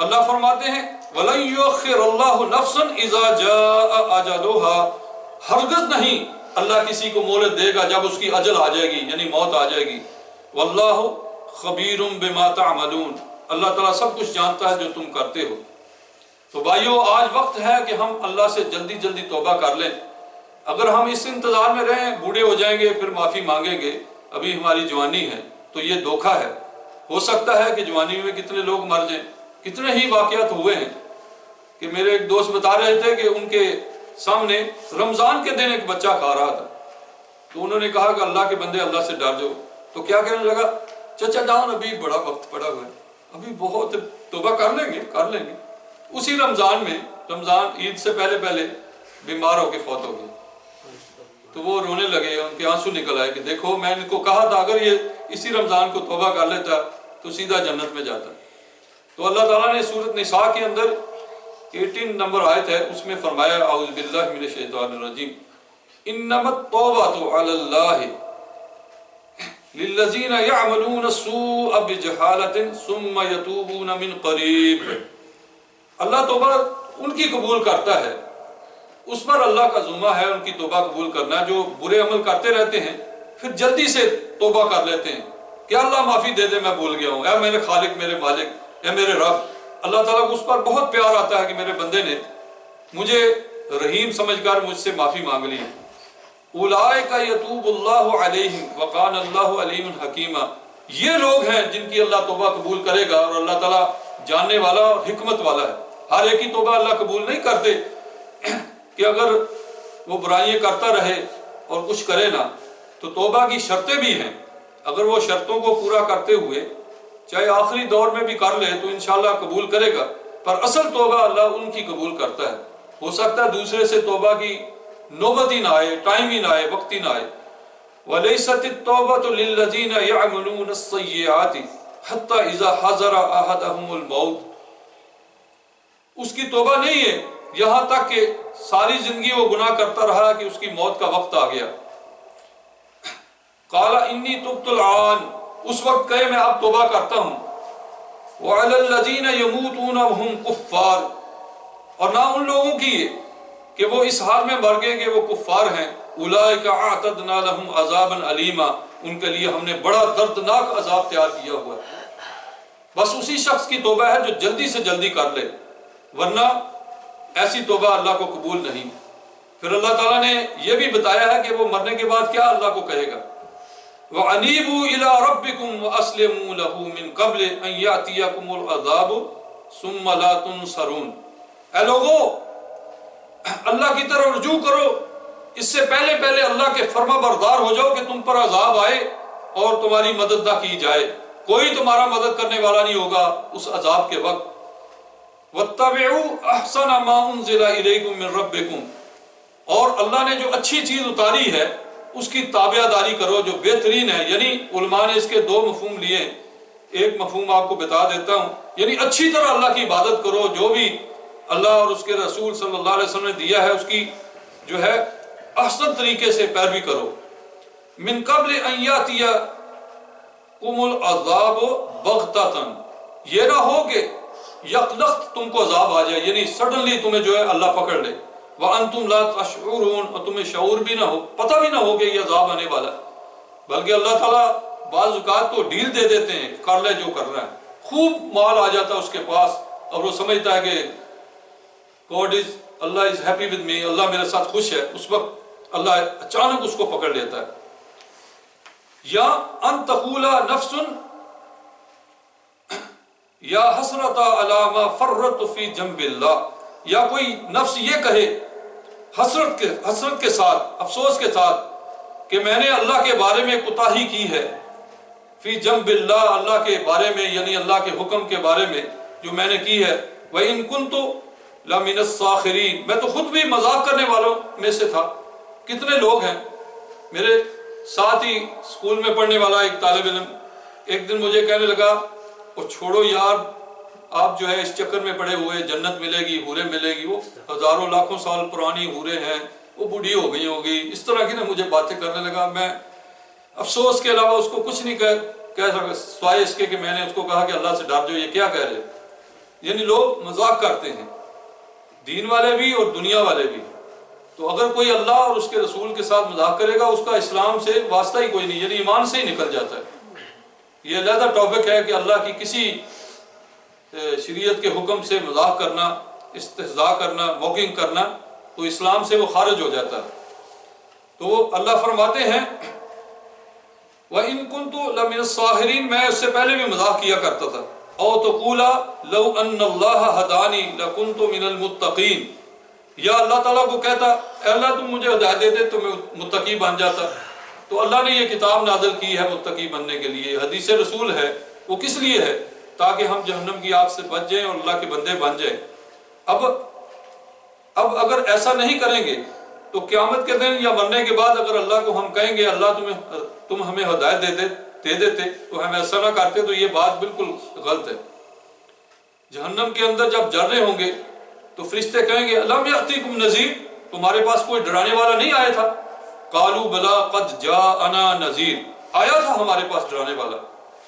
اللہ فرماتے ہیں وَلَن يُؤَخِّرَ اللَّهُ نَفْسًا إِذَا جَاءَ أَجَلُهَا، ہرگز نہیں اللہ کسی کو مہلت دے گا جب اس کی اجل آ جائے گی، یعنی موت آ جائے گی۔ وَاللَّهُ خَبِيرٌ بِمَا تَعْمَلُونَ، اللہ تعالیٰ سب کچھ جانتا ہے جو تم کرتے ہو۔ تو بھائیو، آج وقت ہے کہ ہم اللہ سے جلدی جلدی توبہ کر لیں۔ اگر ہم اس انتظار میں رہیں بوڑھے ہو جائیں گے پھر معافی مانگیں گے، ابھی ہماری جوانی ہے، تو یہ دھوکہ ہے۔ ہو سکتا ہے کہ جوانی میں کتنے لوگ مر جائیں، کتنے ہی واقعات ہوئے ہیں کہ میرے ایک دوست بتا رہے تھے کہ ان کے سامنے رمضان کے دن ایک بچہ کھا رہا تھا، تو انہوں نے کہا کہ اللہ کے بندے اللہ سے ڈر جاؤ، تو کیا کہنے لگا، چچا جان ابھی بڑا وقت پڑا ہوا ہے، ابھی بہت توبہ کر لیں گے۔ اسی رمضان عید سے پہلے بیمار ہو کے فوت ہو گئے، تو وہ رونے لگے، ان کے آنسو نکل آئے کہ دیکھو میں ان کو کہا تھا اگر یہ اسی رمضان کو توبہ کر لیتا تو سیدھا جنت میں جاتا۔ تو اللہ تعالیٰ نے سورۃ نساء کے اندر 18 نمبر آیت ہے، اس میں فرمایا اعوذ باللہ من الشیطان الرجیم انما التوبۃ علی اللہ للذین یعملون السوء بجہالۃ ثم یتوبون من قریب، اللہ توبہ ان کی قبول کرتا ہے، اس پر اللہ کا ذمہ ہے ان کی توبہ قبول کرنا، جو برے عمل کرتے رہتے ہیں پھر جلدی سے توبہ کر لیتے ہیں کہ اللہ معافی دے دے میں بھول گیا ہوں، اے میرے خالق میرے مالک اے میرے رب۔ اللہ تعالیٰ کو اس پر بہت پیار آتا ہے کہ میرے بندے نے مجھے رحیم سمجھ کر مجھ سے معافی مانگ لی۔ اولئک یتوب اللہ علیہم وکان اللہ علیم حکیما، یہ لوگ ہیں جن کی اللہ توبہ قبول کرے گا، اور اللہ تعالیٰ جاننے والا اور حکمت والا ہے۔ ہر ایک کی توبہ اللہ قبول نہیں کرتے کہ اگر وہ برائیاں کرتا رہے اور کچھ کرے نہ، تو توبہ کی شرطیں بھی ہیں، اگر وہ شرطوں کو پورا کرتے ہوئے چاہے آخری دور میں بھی کر لے تو انشاءاللہ قبول کرے گا، پر اصل توبہ اللہ ان کی قبول کرتا ہے۔ ہو سکتا ہے دوسرے سے توبہ کی نوبت ہی نہ آئے، ٹائم ہی نہ آئے، وقت ہی نہ آئے۔ وَلَيْسَتِ التَّوْبَةُ لِلَّذِينَ يَعْمَلُونَ السَّيِّئَاتِ حَتَّى إِذَا حَضَرَ أَحَدَهُمُ الْمَوْتُ، اس کی توبہ نہیں ہے یہاں تک کہ ساری زندگی وہ گناہ کرتا رہا کہ اس کی موت کا وقت آ گیا۔ قَالَ إِنِّي تُبْتُ الْآنَ، اس وقت کہے میں اب توبہ کرتا ہوں۔ وَعَلَى الَّذِينَ يَمُوتُونَ وَهُمْ كُفَّارٌ، اور نہ ان لوگوں کی کہ وہ اس حال میں مر گئے کہ وہ کفار ہیں، اولئک اعتدنا لهم عذابا علیما، ان کے لیے ہم نے بڑا دردناک عذاب تیار کیا ہوا ہے۔ بس اسی شخص کی توبہ ہے جو جلدی سے جلدی کر لے، ورنہ ایسی توبہ اللہ کو قبول نہیں۔ پھر اللہ تعالیٰ نے یہ بھی بتایا ہے کہ وہ مرنے کے بعد کیا اللہ کو کہے گا، وَأَنِيبُوا إِلَىٰ رَبِّكُمْ وَأَسْلِمُوا لَهُ مِن قَبْلِ أَن يَأْتِيَكُمُ الْعَذَابُ ثُمَّ لَا تُنصَرُونَ، اے لوگو اللہ کی طرف رجوع کرو، اس سے پہلے اللہ کے فرما بردار ہو جاؤ کہ تم پر عذاب آئے اور تمہاری مدد نہ کی جائے، کوئی تمہارا مدد کرنے والا نہیں ہوگا اس عذاب کے وقت۔ وَاتَّبِعُوا أَحْسَنَ مَا أُنزِلَ إِلَيْكُم مِّن رَّبِّكُمْ، اور اللہ نے جو اچھی چیز اتاری ہے اس کی تابع داری کرو جو بہترین ہے۔ یعنی علماء نے اس کے دو مفہوم لیے، ایک مفہوم آپ کو بتا دیتا ہوں، یعنی اچھی طرح اللہ کی عبادت کرو، جو بھی اللہ اور اس کے رسول صلی اللہ علیہ وسلم نے دیا ہے اس کی جو ہے احسن طریقے سے پیروی کرو۔ من قبل ان یاتیکم العذاب بغتۃ، یہ نہ ہو کہ یکلخت تم کو عذاب آ جائے، یعنی سڈنلی تمہیں جو ہے اللہ پکڑ لے، وانتم لا تشعرون، اور تمہیں شعور بھی نہ ہو، پتہ بھی نہ ہو کہ یہ عذاب آنے والا ہے۔ بلکہ اللہ تعالیٰ بعض اوقات تو ڈیل دے دیتے ہیں، کر لے جو کرنا ہے، خوب مال آ جاتا ہے اس کے پاس اور وہ سمجھتا ہے کہ اللہ از ہیپی ود می، اللہ میرے ساتھ خوش ہے، اس وقت اللہ اچانک اس کو پکڑ لیتا ہے۔ یا ان تقول نفس یا حسرت علی ما فرط فی جنب اللہ، یا کوئی نفس یہ کہے حسرت کے ساتھ، افسوس کے ساتھ کہ میں نے اللہ کے بارے میں کوتاہی کی ہے، فی جنب اللہ، اللہ کے بارے میں یعنی اللہ کے حکم کے بارے میں جو میں نے کی ہے، وَإِن كُنتُ لَمِنَ السَّاخِرِينَ، میں تو خود بھی مذاق کرنے والوں میں سے تھا۔ کتنے لوگ ہیں میرے ساتھ ہی اسکول میں پڑھنے والا ایک طالب علم ایک دن مجھے کہنے لگا، وہ چھوڑو یار، آپ جو ہے اس چکر میں پڑے ہوئے، جنت ملے گی، حوریں ملے گی، وہ ہزاروں لاکھوں سال پرانی حوریں ہیں، وہ بوڑھی ہو گئی ہوگی، اس طرح کی نا مجھے باتیں کرنے لگا۔ میں افسوس کے علاوہ اس کو کچھ نہیں کہہ سکا سوائے اس کے کہ میں نے اس کو کہا کہ اللہ سے ڈر جو، یہ کیا کہہ رہے، یعنی لوگ مذاق کرتے ہیں، دین والے بھی اور دنیا والے بھی۔ تو اگر کوئی اللہ اور اس کے رسول کے ساتھ مذاق کرے گا، اس کا اسلام سے واسطہ ہی کوئی نہیں، یعنی ایمان سے ہی نکل جاتا ہے۔ یہ علیحدہ ٹاپک ہے کہ اللہ کی کسی شریعت کے حکم سے مذاق کرنا، استہزاء کرنا، موکنگ کرنا، تو اسلام سے وہ خارج ہو جاتا ہے۔ تو وہ اللہ فرماتے ہیں وَإِن كُنتُ لَمِنَ السَّاخِرِينَ، میں اس سے پہلے بھی مذاق کیا کرتا تھا۔ او تقولا لو ان اللہ ہدانی لکنت من المتقین، یا اللہ تعالیٰ کو کہتا اے اللہ تم مجھے ہدایت دے دے تو میں متقی بن جاتا۔ تو اللہ نے یہ کتاب نازل کی ہے متقی بننے کے لیے، حدیث رسول ہے، وہ کس لیے ہے؟ تاکہ ہم جہنم کی آگ سے بچ جائیں اور اللہ کے بندے بن جائیں۔ اب اگر ایسا نہیں کریں گے تو قیامت کے دن یا مرنے کے بعد اگر اللہ کو ہم کہیں گے اللہ تم ہمیں ہدایت دے دیتے تو ہم ایسا نہ کرتے، تو یہ بات بالکل غلط ہے۔ جہنم کے اندر جب جل رہے ہوں گے تو فرشتے کہیں گے الم یأتیکم نذیر، تمہارے پاس کوئی ڈرانے والا نہیں آیا تھا؟ قالوا بلا قد جاءنا نذیر، آیا تھا ہمارے پاس ڈرانے والا۔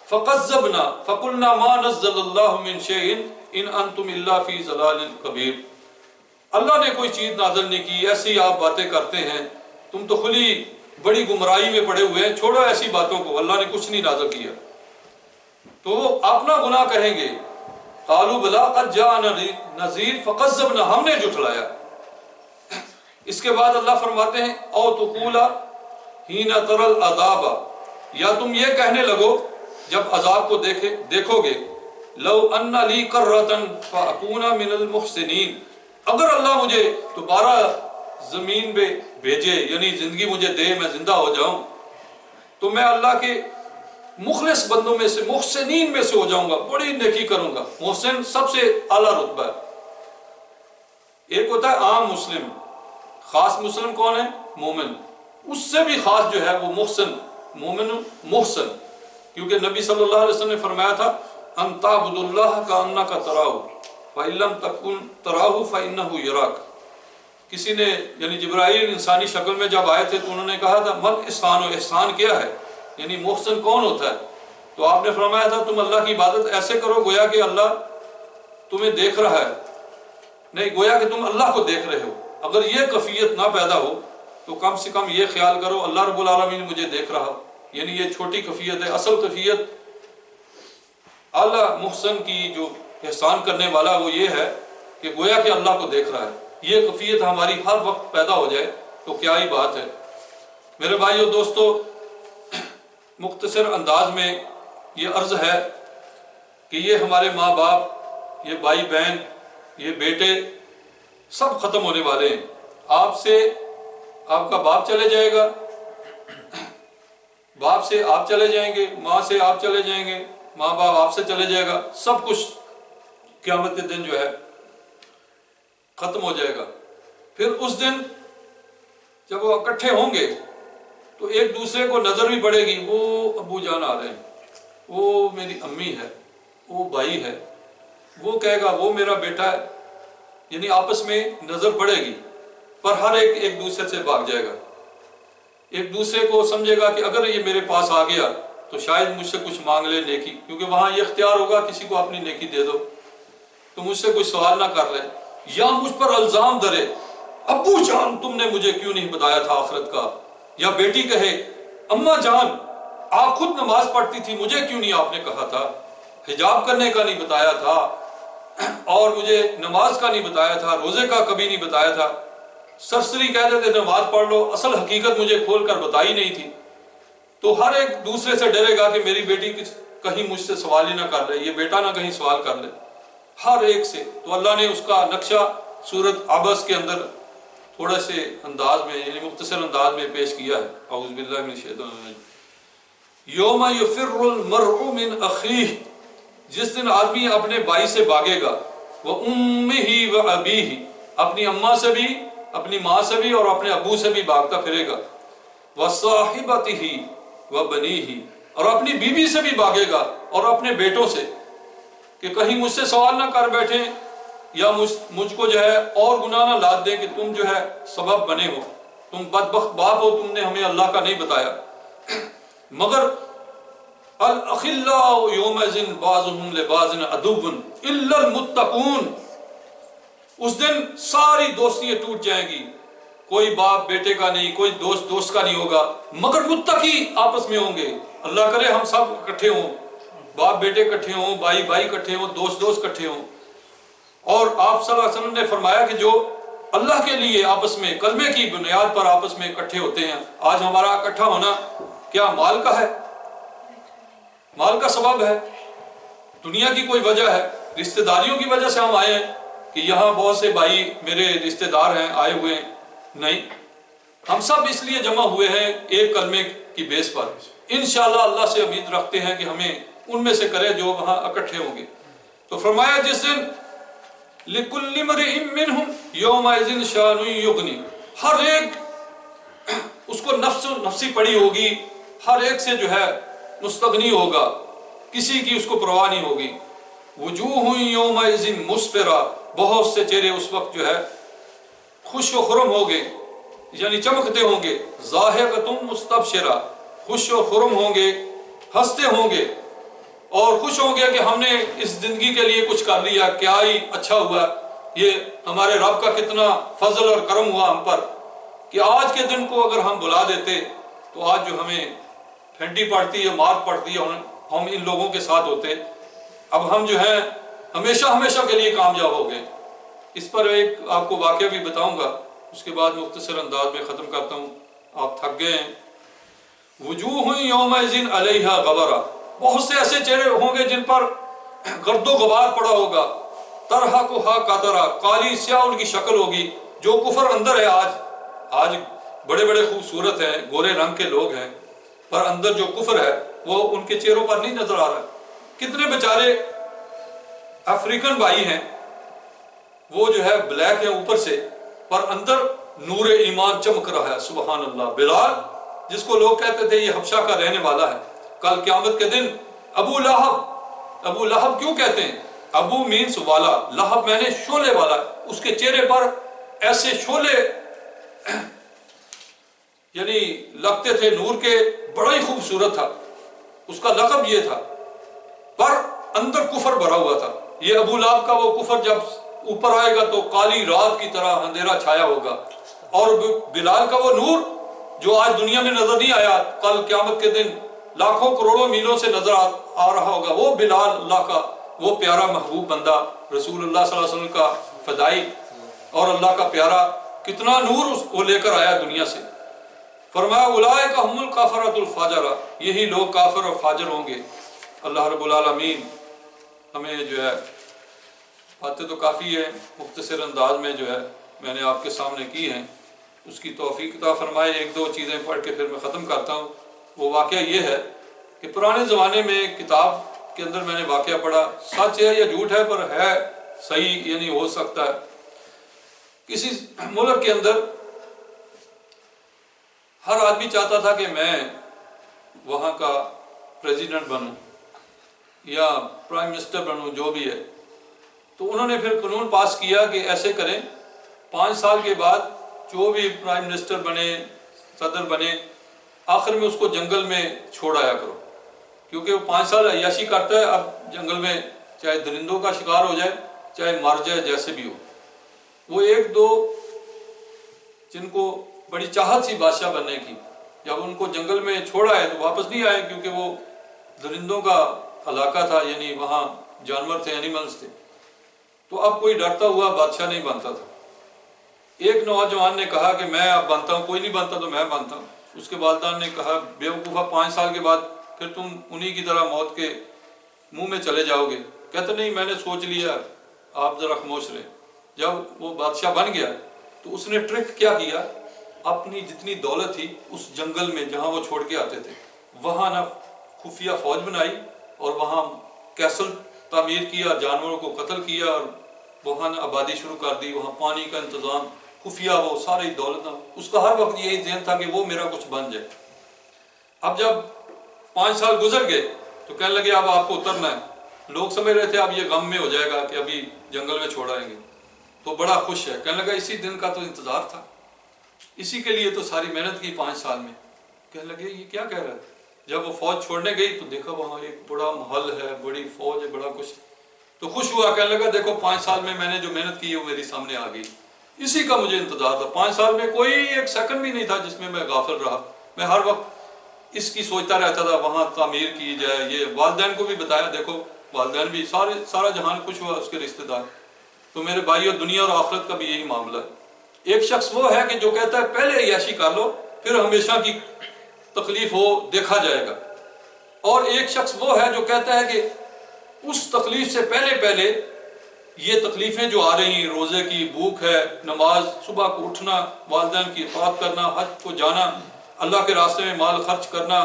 فکذبنا فقلنا ما نزل اللہ من شیء ان انتم الا فی ضلال کبیر، اللہ نے کوئی چیز نازل نہیں کی، ایسی آپ باتیں کرتے ہیں، تم تو کھلی بڑی گمراہی میں پڑے ہوئے ہیں، چھوڑو ایسی باتوں کو، اللہ نے کچھ نہیں نازل کیا۔ تو وہ اپنا گناہ کہیں گے، قالوا بلا قد جاءنا نذیر فکذبنا، ہم نے جھٹلایا۔ اس کے بعد اللہ فرماتے ہیں او تقولا حین تری العذاب، یا تم یہ کہنے لگو جب عذاب کو دیکھو گے، لو ان لی کرۃ فاکون من المحسنین، اگر اللہ مجھے دوبارہ زمین پہ بھیجے یعنی زندگی مجھے دے، میں زندہ ہو جاؤں، تو میں اللہ کے مخلص بندوں میں سے، محسنین میں سے ہو جاؤں گا، بڑی نیکی کروں گا۔ محسن سب سے اعلیٰ رتبہ ہے۔ ایک ہوتا ہے عام مسلم، خاص مسلم کون ہے؟ مومن، اس سے بھی خاص جو ہے وہ محسن، مومن محسن، کیونکہ نبی صلی اللہ علیہ وسلم نے فرمایا تھا ان تعبد اللہ کأنک تراہ فإن لم تکن تراہ فإنہ یراک۔ کسی نے یعنی جبرائیل انسانی شکل میں جب آئے تھے تو انہوں نے کہا تھا من احسان، و احسان کیا ہے، یعنی محسن کون ہوتا ہے؟ تو آپ نے فرمایا تھا تم اللہ کی عبادت ایسے کرو گویا کہ اللہ تمہیں دیکھ رہا ہے، نہیں گویا کہ تم اللہ کو دیکھ رہے ہو۔ اگر یہ کیفیت نہ پیدا ہو تو کم سے کم یہ خیال کرو اللہ رب العالمین مجھے دیکھ رہا، یعنی یہ چھوٹی کیفیت ہے۔ اصل کیفیت اعلیٰ محسن کی جو احسان کرنے والا وہ یہ ہے کہ گویا کہ اللہ کو دیکھ رہا ہے۔ یہ کیفیت ہماری ہر وقت پیدا ہو جائے تو کیا ہی بات ہے۔ میرے بھائیو دوستو، مختصر انداز میں یہ عرض ہے کہ یہ ہمارے ماں باپ، یہ بھائی بہن، یہ بیٹے سب ختم ہونے والے ہیں۔ آپ سے آپ کا باپ چلے جائے گا، باپ سے آپ چلے جائیں گے، ماں سے آپ چلے جائیں گے، ماں باپ آپ سے چلے جائے گا، سب کچھ قیامت کے دن جو ہے ختم ہو جائے گا۔ پھر اس دن جب وہ اکٹھے ہوں گے تو ایک دوسرے کو نظر بھی پڑے گی، وہ ابو جان آ رہے ہیں، وہ میری امی ہے، وہ بھائی ہے، وہ کہے گا وہ میرا بیٹا ہے، یعنی آپس میں نظر پڑے گی، پر ہر ایک دوسرے سے بھاگ جائے گا، ایک دوسرے کو سمجھے گا کہ اگر یہ میرے پاس آ گیا تو شاید مجھ سے کچھ مانگ لے نیکی، کیونکہ وہاں یہ اختیار ہوگا کسی کو اپنی نیکی دے دو تو مجھ سے کوئی سوال نہ کر لے، یا مجھ پر الزام دھرے ابو جان تم نے مجھے کیوں نہیں بتایا تھا آخرت کا، یا بیٹی کہے اماں جان آپ خود نماز پڑھتی تھی مجھے کیوں نہیں آپ نے کہا تھا، حجاب کرنے کا نہیں بتایا تھا، اور مجھے نماز کا نہیں بتایا تھا، روزے کا کبھی نہیں بتایا تھا، سرسری کہہ دیتے نماز پڑھ لو، اصل حقیقت مجھے کھول کر بتائی نہیں تھی۔ تو ہر ایک دوسرے سے ڈرے گا کہ میری بیٹی کہیں مجھ سے سوال ہی نہ کر لے، یہ بیٹا نہ کہیں سوال کر لے، ہر ایک سے۔ تو اللہ نے اس کا نقشہ سورۃ عبس کے اندر تھوڑے سے انداز میں یعنی مختصر انداز میں پیش کیا ہے۔ اعوذ باللہ من الشیطان الرجیم۔ یوم یفر المرء من اخیہ، جس دن آدمی اپنے بھائی سے بھاگے گا، وامہ وابیہ، اپنی اماں سے بھی، اپنی ماں سے بھی اور اپنے ابو سے بھی بھاگتا پھرے گا، وصاحبتہ وبنیہ، اور اپنی بیوی سے بھی بھاگے گا اور اپنے بیٹوں سے، کہ کہیں مجھ سے سوال نہ کر بیٹھیں یا مجھ کو جو ہے اور گناہ نہ لاد دیں کہ تم جو ہے سبب بنے ہو، تم بدبخت باپ ہو، تم نے ہمیں اللہ کا نہیں بتایا۔ مگر الاخلاء یومئذ بعضهم لبعض عدو الا المتقون، اس دن ساری دوستیاں ٹوٹ جائیں گی، کوئی باپ بیٹے کا نہیں، کوئی دوست دوست کا نہیں ہوگا، مگر متقی آپس میں ہوں گے۔ اللہ کرے ہم سب اکٹھے ہوں، باپ بیٹے اکٹھے ہوں، بھائی بھائی اکٹھے ہوں، دوست دوست اکٹھے ہوں۔ اور آپ صلی اللہ علیہ وسلم نے فرمایا کہ جو اللہ کے لیے آپس میں کلمے کی بنیاد پر آپس میں اکٹھے ہوتے ہیں، آج ہمارا اکٹھا ہونا کیا مال کا ہے؟ مال کا سبب ہے؟ دنیا کی کوئی وجہ ہے؟ رشتہ داریوں کی وجہ سے ہم آئے ہیں کہ یہاں بہت سے بھائی میرے رشتہ دار ہیں آئے ہوئے ہیں؟ نہیں، ہم سب اس لیے جمع ہوئے ہیں ایک کلمے کی بیس پر۔ انشاءاللہ اللہ سے امید رکھتے ہیں کہ ہمیں ان میں سے کرے جو وہاں اکٹھے ہوں گے۔ تو فرمایا جس دن لِكُلِّ امْرِئٍ مِّنْهُمْ يَوْمَئِذٍ شَأْنٌ يُغْنِي، ہر ایک اس کو نفسی پڑی ہوگی، ہر ایک سے جو ہے مستغنی ہوگا، کسی کی اس کو پرواہ نہیں ہوگی۔ وجوہ یومئذ مسفرہ، بہت سے چہرے اس وقت جو ہے خوش و خرم ہوں گے، یعنی چمکتے ہوں گے۔ ضاحکۃ مستبشرہ، خوش و خرم ہوں گے، ہنستے ہوں گے اور خوش ہوں گے کہ ہم نے اس زندگی کے لیے کچھ کر لیا، کیا ہی اچھا ہوا، یہ ہمارے رب کا کتنا فضل اور کرم ہوا ہم پر کہ آج کے دن کو اگر ہم بلا دیتے تو آج جو ہمیں پھینٹی پڑتی ہے، مار پڑتی ہے، ہم ان لوگوں کے ساتھ ہوتے، اب ہم جو ہیں ہمیشہ ہمیشہ کے لیے کامیاب ہو گئے۔ اس پر ایک آپ کو واقعہ بھی بتاؤں گا، اس کے بعد مختصر انداز میں ختم کرتا ہوں، آپ تھک گئے ہیں۔ وجوہ یومئذ علیہا غبرہ، بہت سے ایسے چہرے ہوں گے جن پر گرد و غبار پڑا ہوگا۔ ترہقھا قترہ، کالی سیاہ ان کی شکل ہوگی۔ جو کفر اندر ہے، آج بڑے بڑے خوبصورت ہیں، گورے رنگ کے لوگ ہیں، پر اندر جو کفر ہے وہ ان کے چہروں پر نہیں نظر آ رہا۔ کتنے بیچارے افریقن بھائی ہیں، وہ جو ہے بلیک ہیں اوپر سے، پر اندر نور ایمان چمک رہا ہے۔ سبحان اللہ۔ بلال جس کو لوگ کہتے تھے یہ حبشہ کا رہنے والا ہے، کل قیامت کے دن ابو لہب کیوں کہتے ہیں؟ ابو مینس والا، لہب میں نے شعلے والا، اس کے چہرے پر ایسے شعلے یعنی لگتے تھے نور کے، بڑا ہی خوبصورت تھا، اس کا لقب یہ تھا، پر اندر کفر بھرا ہوا تھا۔ یہ ابو لہب کا وہ کفر جب اوپر آئے گا تو کالی رات کی طرح اندھیرا چھایا ہوگا، اور بلال کا وہ نور جو آج دنیا میں نظر نہیں آیا، کل قیامت کے دن لاکھوں کروڑوں میلوں سے نظر آ رہا ہوگا۔ وہ بلال اللہ کا وہ پیارا محبوب بندہ، رسول اللہ صلی اللہ علیہ وسلم کا فدائی اور اللہ کا پیارا، کتنا نور وہ لے کر آیا دنیا سے۔ فرمایا اولئک هم الکافرۃ الفاجرہ، یہی لوگ کافر اور فاجر ہوں گے۔ اللہ رب العالمین ہمیں جو ہے، باتیں تو کافی ہے، مختصر انداز میں جو ہے میں نے آپ کے سامنے کی ہیں، اس کی توفیق عطا فرمائے۔ ایک دو چیزیں پڑھ کے پھر میں ختم کرتا ہوں۔ وہ واقعہ یہ ہے کہ پرانے زمانے میں کتاب کے اندر میں نے واقعہ پڑھا، سچ ہے یا جھوٹ ہے پر ہے صحیح یعنی ہو سکتا ہے۔ کسی ملک کے اندر ہر آدمی چاہتا تھا کہ میں وہاں کا پریزیڈنٹ بنوں یا پرائم منسٹر بنوں، جو بھی ہے۔ تو انہوں نے پھر قانون پاس کیا کہ ایسے کریں، 5 سال کے بعد جو بھی پرائم منسٹر بنے، صدر بنے، آخر میں اس کو جنگل میں چھوڑ آیا کرو، کیونکہ وہ 5 سال عیاشی کرتا ہے، اب جنگل میں چاہے درندوں کا شکار ہو جائے چاہے مر جائے، جیسے بھی ہو۔ وہ 1-2 جن کو بڑی چاہت سی بادشاہ بننے کی، جب ان کو جنگل میں چھوڑا ہے تو واپس نہیں آئے، کیونکہ وہ درندوں کا علاقہ تھا، یعنی وہاں جانور تھے، اینیملز تھے۔ تو اب کوئی ڈرتا ہوا بادشاہ نہیں بنتا تھا۔ ایک نوجوان نے کہا کہ میں اب بنتا ہوں، کوئی نہیں بنتا تو میں بنتا ہوں۔ اس کے والدین نے کہا بیوقوفہ 5 سال کے بعد پھر تم انہی کی طرح موت کے منہ میں چلے جاؤ گے۔ کہتے نہیں، میں نے سوچ لیا، آپ ذرا خاموش رہے۔ جب وہ بادشاہ بن گیا تو اس نے ٹرک کیا کیا، اپنی جتنی دولت تھی اس جنگل میں جہاں وہ چھوڑ کے آتے تھے وہاں نہ خفیہ فوج بنائی اور وہاں کیسل تعمیر کیا، جانوروں کو قتل کیا اور وہاں نہ آبادی شروع کر دی، وہاں پانی کا انتظام، خفیہ وہ ساری دولت، اس کا ہر وقت یہی ذہن تھا کہ وہ میرا کچھ بن جائے۔ اب جب 5 سال گزر گئے تو کہنے لگے اب آپ کو اترنا ہے۔ لوگ سمجھ رہے تھے اب یہ غم میں ہو جائے گا کہ ابھی جنگل میں چھوڑ آئیں گے، تو بڑا خوش ہے، کہنے لگا اسی دن کا تو انتظار تھا، اسی کے لیے تو ساری محنت کی 5 سال میں۔ کہنے لگے یہ کیا کہہ رہا ہے؟ جب وہ فوج چھوڑنے گئی تو دیکھا وہاں ایک بڑا محل ہے، بڑی فوج ہے، بڑا کچھ، تو خوش ہوا، کہنے لگا دیکھو 5 سال میں میں نے جو محنت کی ہے وہ میری سامنے آ گئی، اسی کا مجھے انتظار تھا۔ 5 سال میں کوئی ایک سیکنڈ بھی نہیں تھا جس میں میں غافل رہا، میں ہر وقت اس کی سوچتا رہتا تھا وہاں تعمیر کی جائے۔ یہ والدین کو بھی بتایا، دیکھو والدین بھی سارا جہان خوش ہوا، اس کے رشتہ دار۔ تو میرے بھائیو، دنیا اور آخرت کا بھی یہی معاملہ ہے۔ ایک شخص وہ ہے کہ جو کہتا ہے پہلے عیاشی کر لو پھر ہمیشہ کی تکلیف ہو دیکھا جائے گا، اور ایک شخص وہ ہے جو کہتا ہے کہ اس تکلیف سے پہلے یہ تکلیفیں جو آ رہی ہیں، روزے کی بھوک ہے، نماز، صبح کو اٹھنا، والدین کی اطاعت کرنا، حج کو جانا، اللہ کے راستے میں مال خرچ کرنا،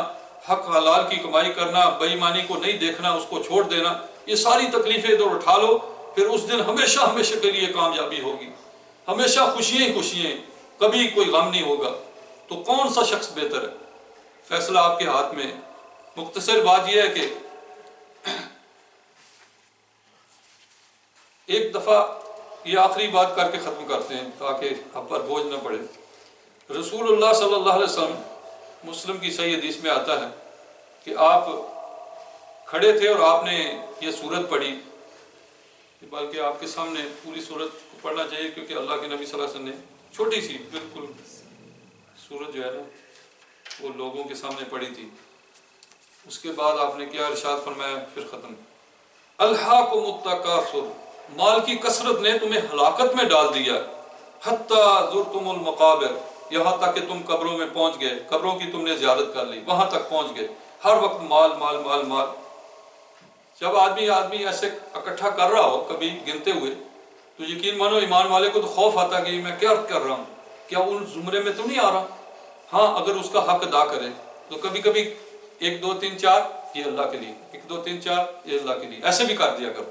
حق حلال کی کمائی کرنا، بے ایمانی کو نہیں دیکھنا، اس کو چھوڑ دینا، یہ ساری تکلیفیں ادھر اٹھا لو، پھر اس دن ہمیشہ کے لیے کامیابی ہوگی، ہمیشہ خوشیاں ہی خوشیاں، کبھی کوئی غم نہیں ہوگا۔ تو کون سا شخص بہتر ہے؟ فیصلہ آپ کے ہاتھ میں ہے۔ مختصر بات یہ ہے کہ ایک دفعہ یہ آخری بات کر کے ختم کرتے ہیں تاکہ آپ پر بوجھ نہ پڑے۔ رسول اللہ صلی اللہ علیہ وسلم، مسلم کی صحیح حدیث میں آتا ہے کہ آپ کھڑے تھے اور آپ نے یہ سورت پڑھی، بلکہ آپ کے سامنے پوری سورت کو پڑھنا چاہیے کیونکہ اللہ کے نبی صلی اللہ علیہ وسلم نے چھوٹی سی بالکل سورت جو ہے نا وہ لوگوں کے سامنے پڑھی تھی۔ اس کے بعد آپ نے کیا ارشاد فرمایا، پھر ختم، الہاکم التکاثر، مال کی کثرت نے تمہیں ہلاکت میں ڈال دیا، حتی زرتم المقابر، یہاں تک کہ تم قبروں میں پہنچ گئے، قبروں کی تم نے زیارت کر لی، وہاں تک پہنچ گئے، ہر وقت مال مال مال مال۔ جب آدمی ایسے اکٹھا کر رہا ہو کبھی گنتے ہوئے تو یقین مانو ایمان والے کو تو خوف آتا کہ میں کیا کر رہا ہوں، کیا ان زمرے میں تو نہیں آ رہا؟ ہاں، اگر اس کا حق ادا کرے تو کبھی کبھی 1 2 3 4 یہ اللہ کے لیے، 1 2 3 4 یہ اللہ کے لیے، ایسے بھی کر دیا کرو،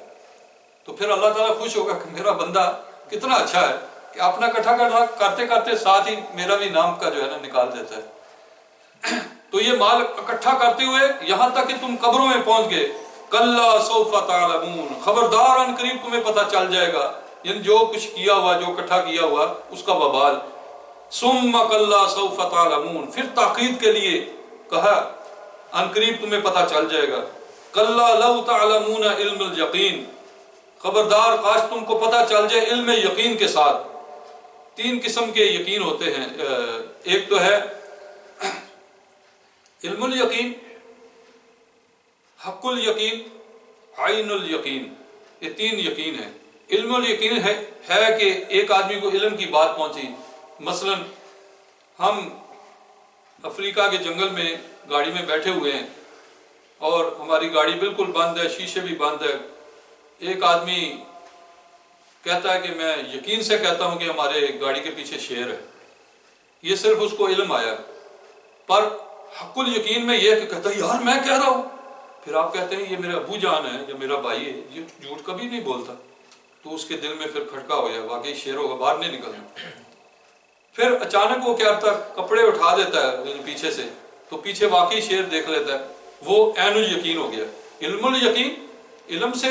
تو پھر اللہ تعالیٰ خوش ہوگا کہ میرا بندہ کتنا اچھا ہے کہ اپنا اکٹھا کرتے کرتے ساتھ ہی میرا بھی نام کا جو ہے نا نکال دیتا ہے۔ تو یہ مال اکٹھا کرتے ہوئے یہاں تک کہ تم قبروں میں پہنچ گئے، کلا سوف تعلمون، خبردار ان قریب تمہیں پتہ چل جائے گا، یعنی جو کچھ کیا ہوا، جو اکٹھا کیا ہوا اس کا وبال۔ ثم کلا سوف تعلمون، پھر تاکید کے لیے کہا ان قریب تمہیں پتہ چل جائے گا، کلا لو تعلمون علم الیقین، خبردار کاش تم کو پتہ چل جائے علم یقین کے ساتھ۔ 3 قسم کے یقین ہوتے ہیں، ایک تو ہے علم الیقین، حق الیقین، عین الیقین، یہ 3 یقین ہیں۔ علم الیقین ہے کہ ایک آدمی کو علم کی بات پہنچی، مثلا ہم افریقہ کے جنگل میں گاڑی میں بیٹھے ہوئے ہیں اور ہماری گاڑی بالکل بند ہے، شیشے بھی بند ہے، ایک آدمی کہتا ہے کہ میں یقین سے کہتا ہوں کہ ہمارے گاڑی کے پیچھے شیر ہے، یہ صرف اس کو علم آیا، پر حق الیقین میں یہ کہ کہتا ہے یار میں کہہ رہا ہوں، پھر آپ کہتے ہیں یہ میرا ابو جان ہے یا میرا بھائی ہے، یہ جھوٹ کبھی نہیں بولتا، تو اس کے دل میں پھر کھٹکا ہو جائے، واقعی شیر ہوگا، باہر نہیں نکلنا۔ پھر اچانک وہ کیا کرتا ہے، کپڑے اٹھا دیتا ہے پیچھے سے، تو پیچھے واقعی شیر دیکھ لیتا ہے، وہ عین الیقین ہو گیا۔ علم الیقین، علم سے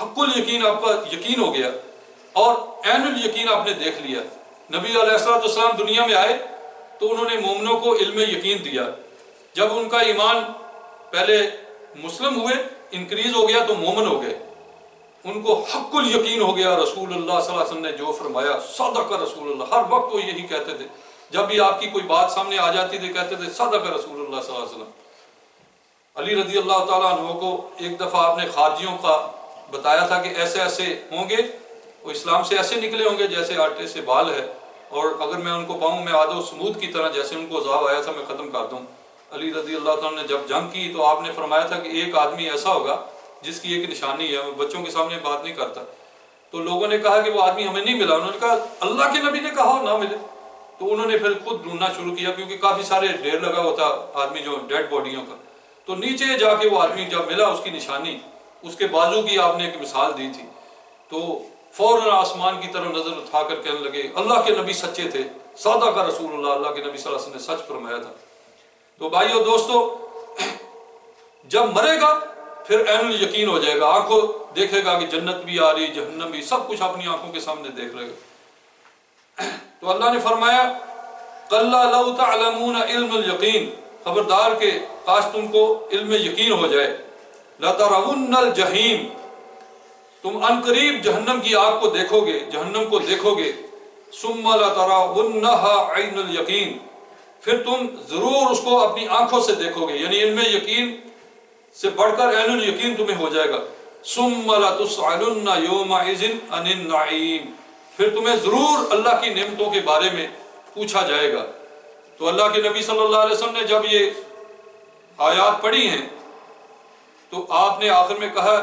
حق الیقین آپ کا یقین ہو گیا، اور عین الیقین آپ نے دیکھ لیا۔ نبی علیہ السلام دنیا میں آئے تو انہوں نے مومنوں کو علم یقین دیا، جب ان کا ایمان پہلے مسلم ہوئے انکریز ہو گیا تو مومن ہو گئے، ان کو حق الیقین ہو گیا۔ رسول اللہ صلی اللہ علیہ وسلم نے جو فرمایا، صدق رسول اللہ، ہر وقت وہ یہی کہتے تھے، جب بھی آپ کی کوئی بات سامنے آ جاتی تھی کہتے تھے صدق رسول اللہ صلی اللہ علیہ وسلم۔ علی رضی اللہ تعالیٰ عنہ کو ایک دفعہ آپ نے خارجیوں کا بتایا تھا کہ ایسے ایسے ہوں گے، وہ اسلام سے ایسے نکلے ہوں گے جیسے آٹے سے بال ہے، اور اگر میں ان کو پاؤں میں آدھو سمود کی طرح جیسے ان کو عذاب آیا تھا میں ختم کر دوں۔ علی رضی اللہ تعالیٰ نے جب جنگ کی تو آپ نے فرمایا تھا کہ ایک آدمی ایسا ہوگا جس کی ایک نشانی ہے، میں بچوں کے سامنے بات نہیں کرتا، تو لوگوں نے کہا کہ وہ آدمی ہمیں نہیں ملا. انہوں نے کہا اللہ کے نبی نے کہا نہ ملے. تو انہوں نے پھر خود ڈھونڈنا شروع کیا, کیونکہ کافی سارے ڈھیر لگا ہوتا آدمی جو ڈیڈ باڈیوں کا. تو نیچے جا کے وہ آدمی جب ملا, اس کی نشانی اس کے بازو کی آپ نے ایک مثال دی تھی, تو فوراً آسمان کی طرف نظر اٹھا کر کہنے لگے اللہ کے نبی سچے تھے, صادق کا رسول اللہ, اللہ کے نبی صلی اللہ علیہ وسلم نے سچ فرمایا تھا. تو بھائیو دوستو, جب مرے گا پھر عین الیقین ہو جائے گا, آنکھوں دیکھے گا کہ جنت بھی آ رہی, جہنم بھی, سب کچھ اپنی آنکھوں کے سامنے دیکھ لے گا. تو اللہ نے فرمایا کلا لو تعلمون علم الیقین, خبردار کہ کاش تم کو علم یقین ہو جائے, لترون الجحیم, تم ان قریب جہنم کی آگ کو دیکھو گے, جہنم کو دیکھو گے, ثم لترونها عین الیقین, پھر تم ضرور اس کو اپنی آنکھوں سے دیکھو گے, یعنی علم یقین سے بڑھ کر عین الیقین تمہیں ہو جائے گا. ثم لتسألن یومئذ عن النعیم, پھر تمہیں ضرور اللہ کی نعمتوں کے بارے میں پوچھا جائے گا. تو اللہ کے نبی صلی اللہ علیہ وسلم نے جب یہ آیات پڑھی ہیں تو آپ نے آخر میں کہا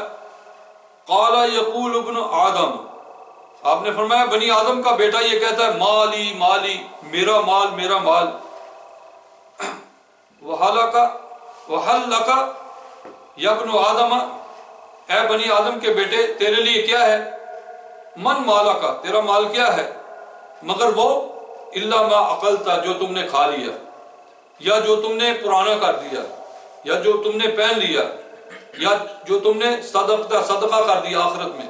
قال یقول ابن آدم, آپ نے فرمایا بنی آدم کا بیٹا یہ کہتا ہے مالی مالی, میرا مال میرا مال. وَحَلْ لَكَ یا ابن آدم, اے بنی آدم کے بیٹے تیرے لیے کیا ہے, من مالا کا, تیرا مال کیا ہے, مگر وہ الا ما عقلتا, جو تم نے کھا لیا, یا جو تم نے پرانا کر دیا, یا جو تم نے پہن لیا, یا جو تم نے صدقہ کر دیا آخرت میں.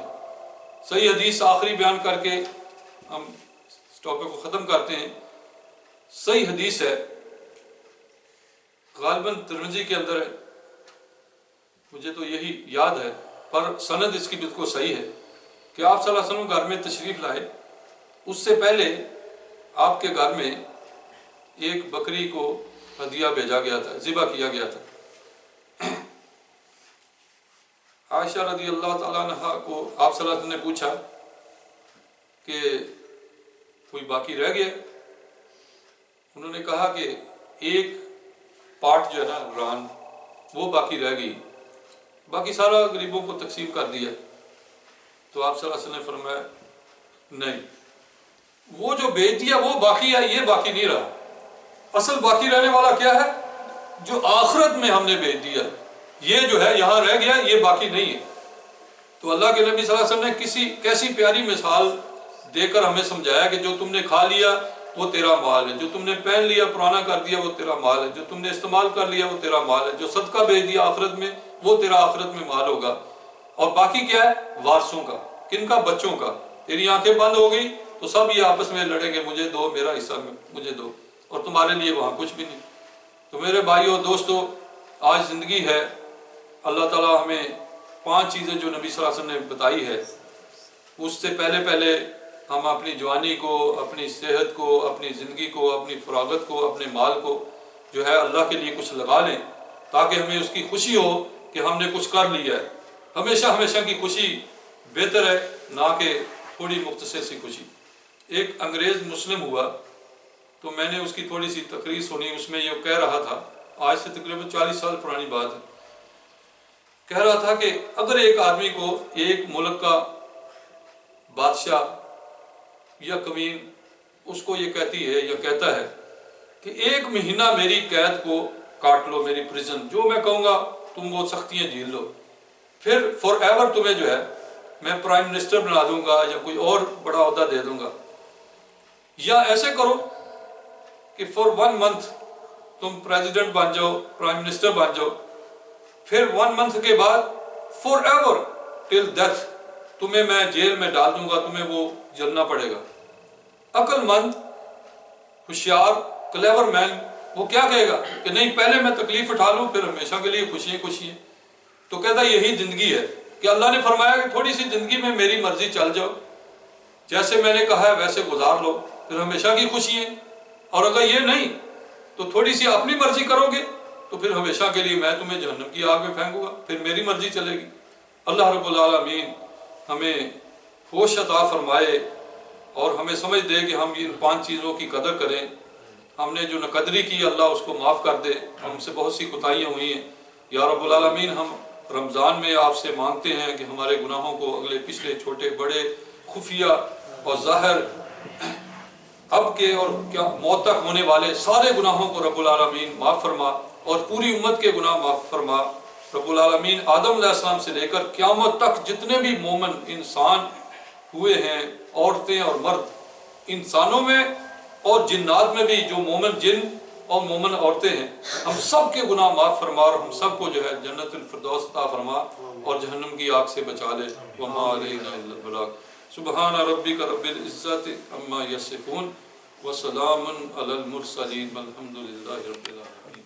صحیح حدیث آخری بیان کر کے ہم اس ٹاپک کو ختم کرتے ہیں. صحیح حدیث ہے, غالباً ترمذی کے اندر ہے, مجھے تو یہی یاد ہے, پر سند اس کی بالکل صحیح ہے کہ آپ صلی اللہ علیہ وسلم گھر میں تشریف لائے, اس سے پہلے آپ کے گھر میں ایک بکری کو ہدیہ بھیجا گیا تھا, ذبح کیا گیا تھا. عائشہ رضی اللہ تعالیٰ عنہا کو آپ صلی اللہ علیہ وسلم نے پوچھا کہ کوئی باقی رہ گیا, انہوں نے کہا کہ ایک پارٹ جو ہے نا ران, وہ باقی رہ گئی, باقی سارا غریبوں کو تقسیم کر دیا. تو آپ صلی اللہ علیہ وسلم نے فرمایا نہیں, وہ جو بیچ دیا وہ باقی ہے, یہ باقی نہیں رہا. اصل باقی رہنے والا کیا ہے, جو آخرت میں ہم نے بیچ دیا, یہ جو ہے یہاں رہ گیا, یہ باقی نہیں ہے. تو اللہ کے نبی صلی اللہ علیہ وسلم نے کیسی پیاری مثال دے کر ہمیں سمجھایا کہ جو تم نے کھا لیا وہ تیرا مال ہے, جو تم نے پہن لیا پرانا کر دیا وہ تیرا مال ہے, جو تم نے استعمال کر لیا وہ تیرا مال ہے, جو صدقہ بھیج دیا آخرت میں وہ تیرا آخرت میں مال ہوگا. اور باقی کیا ہے, وارثوں کا, کن کا, بچوں کا. تیری آنکھیں بند ہو گئی تو سب یہ آپس میں لڑیں گے, مجھے دو, میرا حصہ مجھے دو, اور تمہارے لیے وہاں کچھ بھی نہیں. تو میرے بھائیو دوستو, آج زندگی ہے, اللہ تعالیٰ ہمیں 5 چیزیں جو نبی صلی اللہ علیہ وسلم نے بتائی ہے, اس سے پہلے ہم اپنی جوانی کو, اپنی صحت کو, اپنی زندگی کو, اپنی فراغت کو, اپنے مال کو جو ہے اللہ کے لیے کچھ لگا لیں, تاکہ ہمیں اس کی خوشی ہو کہ ہم نے کچھ کر لیا ہے. ہمیشہ کی خوشی بہتر ہے نہ کہ تھوڑی مختصر سی خوشی. ایک انگریز مسلم ہوا, تو میں نے اس کی تھوڑی سی تقریر سنی, اس میں یہ کہہ رہا تھا, آج سے تقریباً 40 سال پرانی بات ہے, کہہ رہا تھا کہ اگر ایک آدمی کو ایک ملک کا بادشاہ یا قویم اس کو یہ کہتی ہے یا کہتا ہے کہ 1 مہینہ میری قید کو کاٹ لو, میری پریزن, جو میں کہوں گا تم وہ سختیاں جھیل لو, پھر فار ایور تمہیں جو ہے میں پرائم منسٹر بنا دوں گا یا کوئی اور بڑا عہدہ دے دوں گا, یا ایسے کرو کہ فار 1 منتھ تم پریزیڈنٹ بن جاؤ, پرائم منسٹر بن جاؤ, پھر 1 منتھ کے بعد فار ایور ٹل ڈیتھ تمہیں میں جیل میں ڈال دوں گا, تمہیں وہ جلنا پڑے گا. عقل مند, ہوشیار, کلیور مین وہ کیا کہے گا کہ نہیں, پہلے میں تکلیف اٹھا لوں, پھر ہمیشہ کے لیے خوشی. تو کہتا یہی زندگی ہے کہ اللہ نے فرمایا کہ تھوڑی سی زندگی میں میری مرضی چل جاؤ, جیسے میں نے کہا ہے ویسے گزار لو, پھر ہمیشہ کی خوشی ہے. اور اگر یہ نہیں تو تھوڑی سی اپنی مرضی کرو گے تو پھر ہمیشہ کے لیے میں تمہیں جہنم کی آگ میں پھینکوں گا, پھر میری مرضی چلے گی. اللہ رب العالمین ہمیں ہوش عطا فرمائے اور ہمیں سمجھ دے کہ ہم ان 5 چیزوں کی قدر کریں. ہم نے جو نقدری کی اللہ اس کو معاف کر دے, ہم سے بہت سی کوتاہیاں ہوئی ہیں. یا رب العالمین ہم رمضان میں آپ سے مانگتے ہیں کہ ہمارے گناہوں کو, اگلے پچھلے چھوٹے بڑے خفیہ اور ظاہر اب کے اور کیا موت تک ہونے والے سارے گناہوں کو رب العالمین معاف فرما، اور پوری امت کے گناہ معاف فرما رب العالمین۔ آدم علیہ السلام سے لے کر قیامت تک جتنے بھی مومن انسان ہوئے ہیں، عورتیں اور مرد، انسانوں میں اور جنات میں بھی جو مومن جن اور مومن عورتیں ہیں، ہم سب کے گناہ معاف فرما، اور ہم سب کو جو ہے جنت الفردوس عطا فرما اور جہنم کی آگ سے بچا لے۔ وما علینا الا البلاغ۔ سبحان ربک رب العزت عما یصفون وسلام علی المرسلین والحمد للہ رب العالمین۔